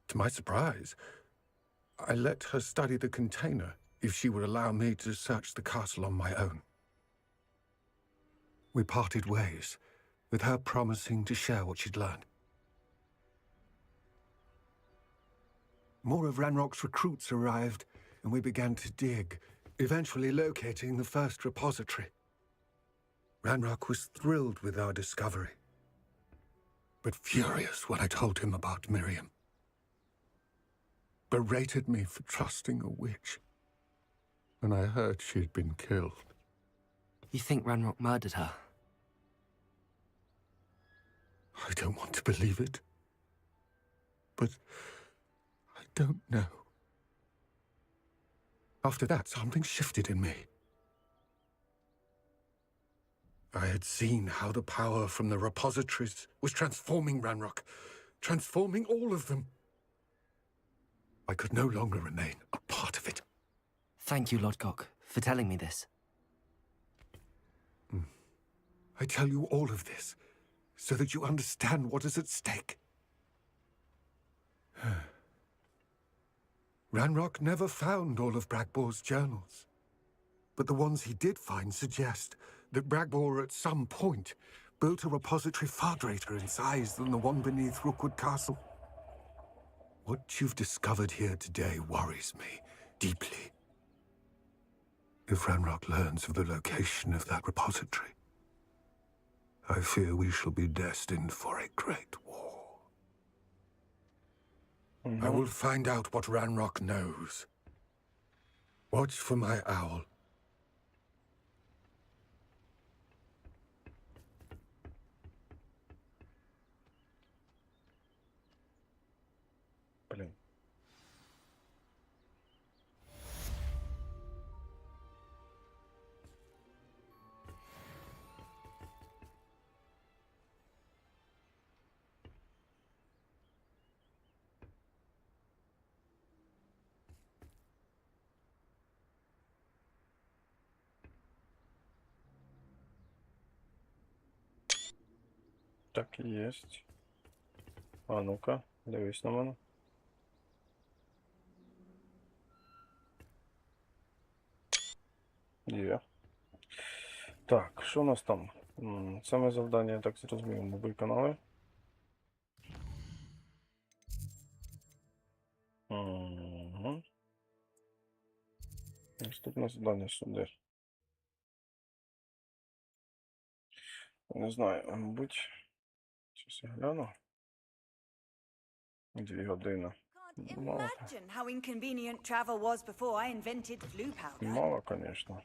to my surprise, I let her study the container if she would allow me to search the castle on my own. We parted ways, with her promising to share what she'd learned. More of Ranrock's recruits arrived, and we began to dig, eventually locating the first repository. Ranrock was thrilled with our discovery, but furious when I told him about Miriam. Berated me for trusting a witch when I heard she'd been killed. You think Ranrock murdered her? I don't want to believe it, but I don't know. After that, something shifted in me. I had seen how the power from the repositories was transforming Ranrock, transforming all of them. I could no longer remain a part of it. Thank you, Lodgok, for telling me this. I tell you all of this so that you understand what is at stake. Ranrock never found all of Bragbor's journals, but the ones he did find suggest that Bragbor at some point built a repository far greater in size than the one beneath Rookwood Castle. What you've discovered here today worries me deeply. If Ranrock learns of the location of that repository, I fear we shall be destined for a great war. I will find out what Ranrock knows. Watch for my owl. Блін. Так, єсть. А ну-ка, дивись на мене. Є. Так, що у нас там? Саме завдання, я так зрозумів, ми виконали. Угу. Наступне завдання сюди. Не знаю, мабуть, щось я гляну. 2 години. Мало. Imagine how inconvenient travel was before I invented blue powder. Мало, звісно.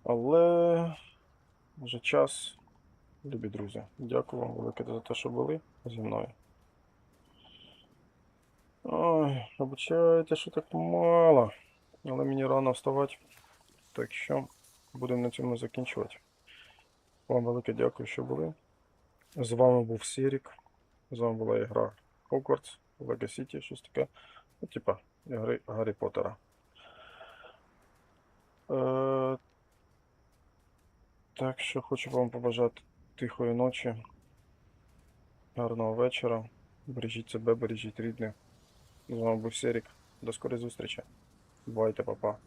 Але вже час, любі друзі. Дякую вам велике за те, що були зі мною. Ой, вибачайте, що так мало. Але мені рано вставати. Так що будемо на цьому закінчувати. Вам велике дякую, що були. З вами був Сірік. З вами була ігра Hogwarts Legacy, щось таке. Ну, типа, ігри Гаррі Поттера. Так що хочу вам побажати тихої ночі, гарного вечора. Бережіть себе, бережіть рідних. З вами був Сірік. До скорої зустрічі. Бувайте, па-па.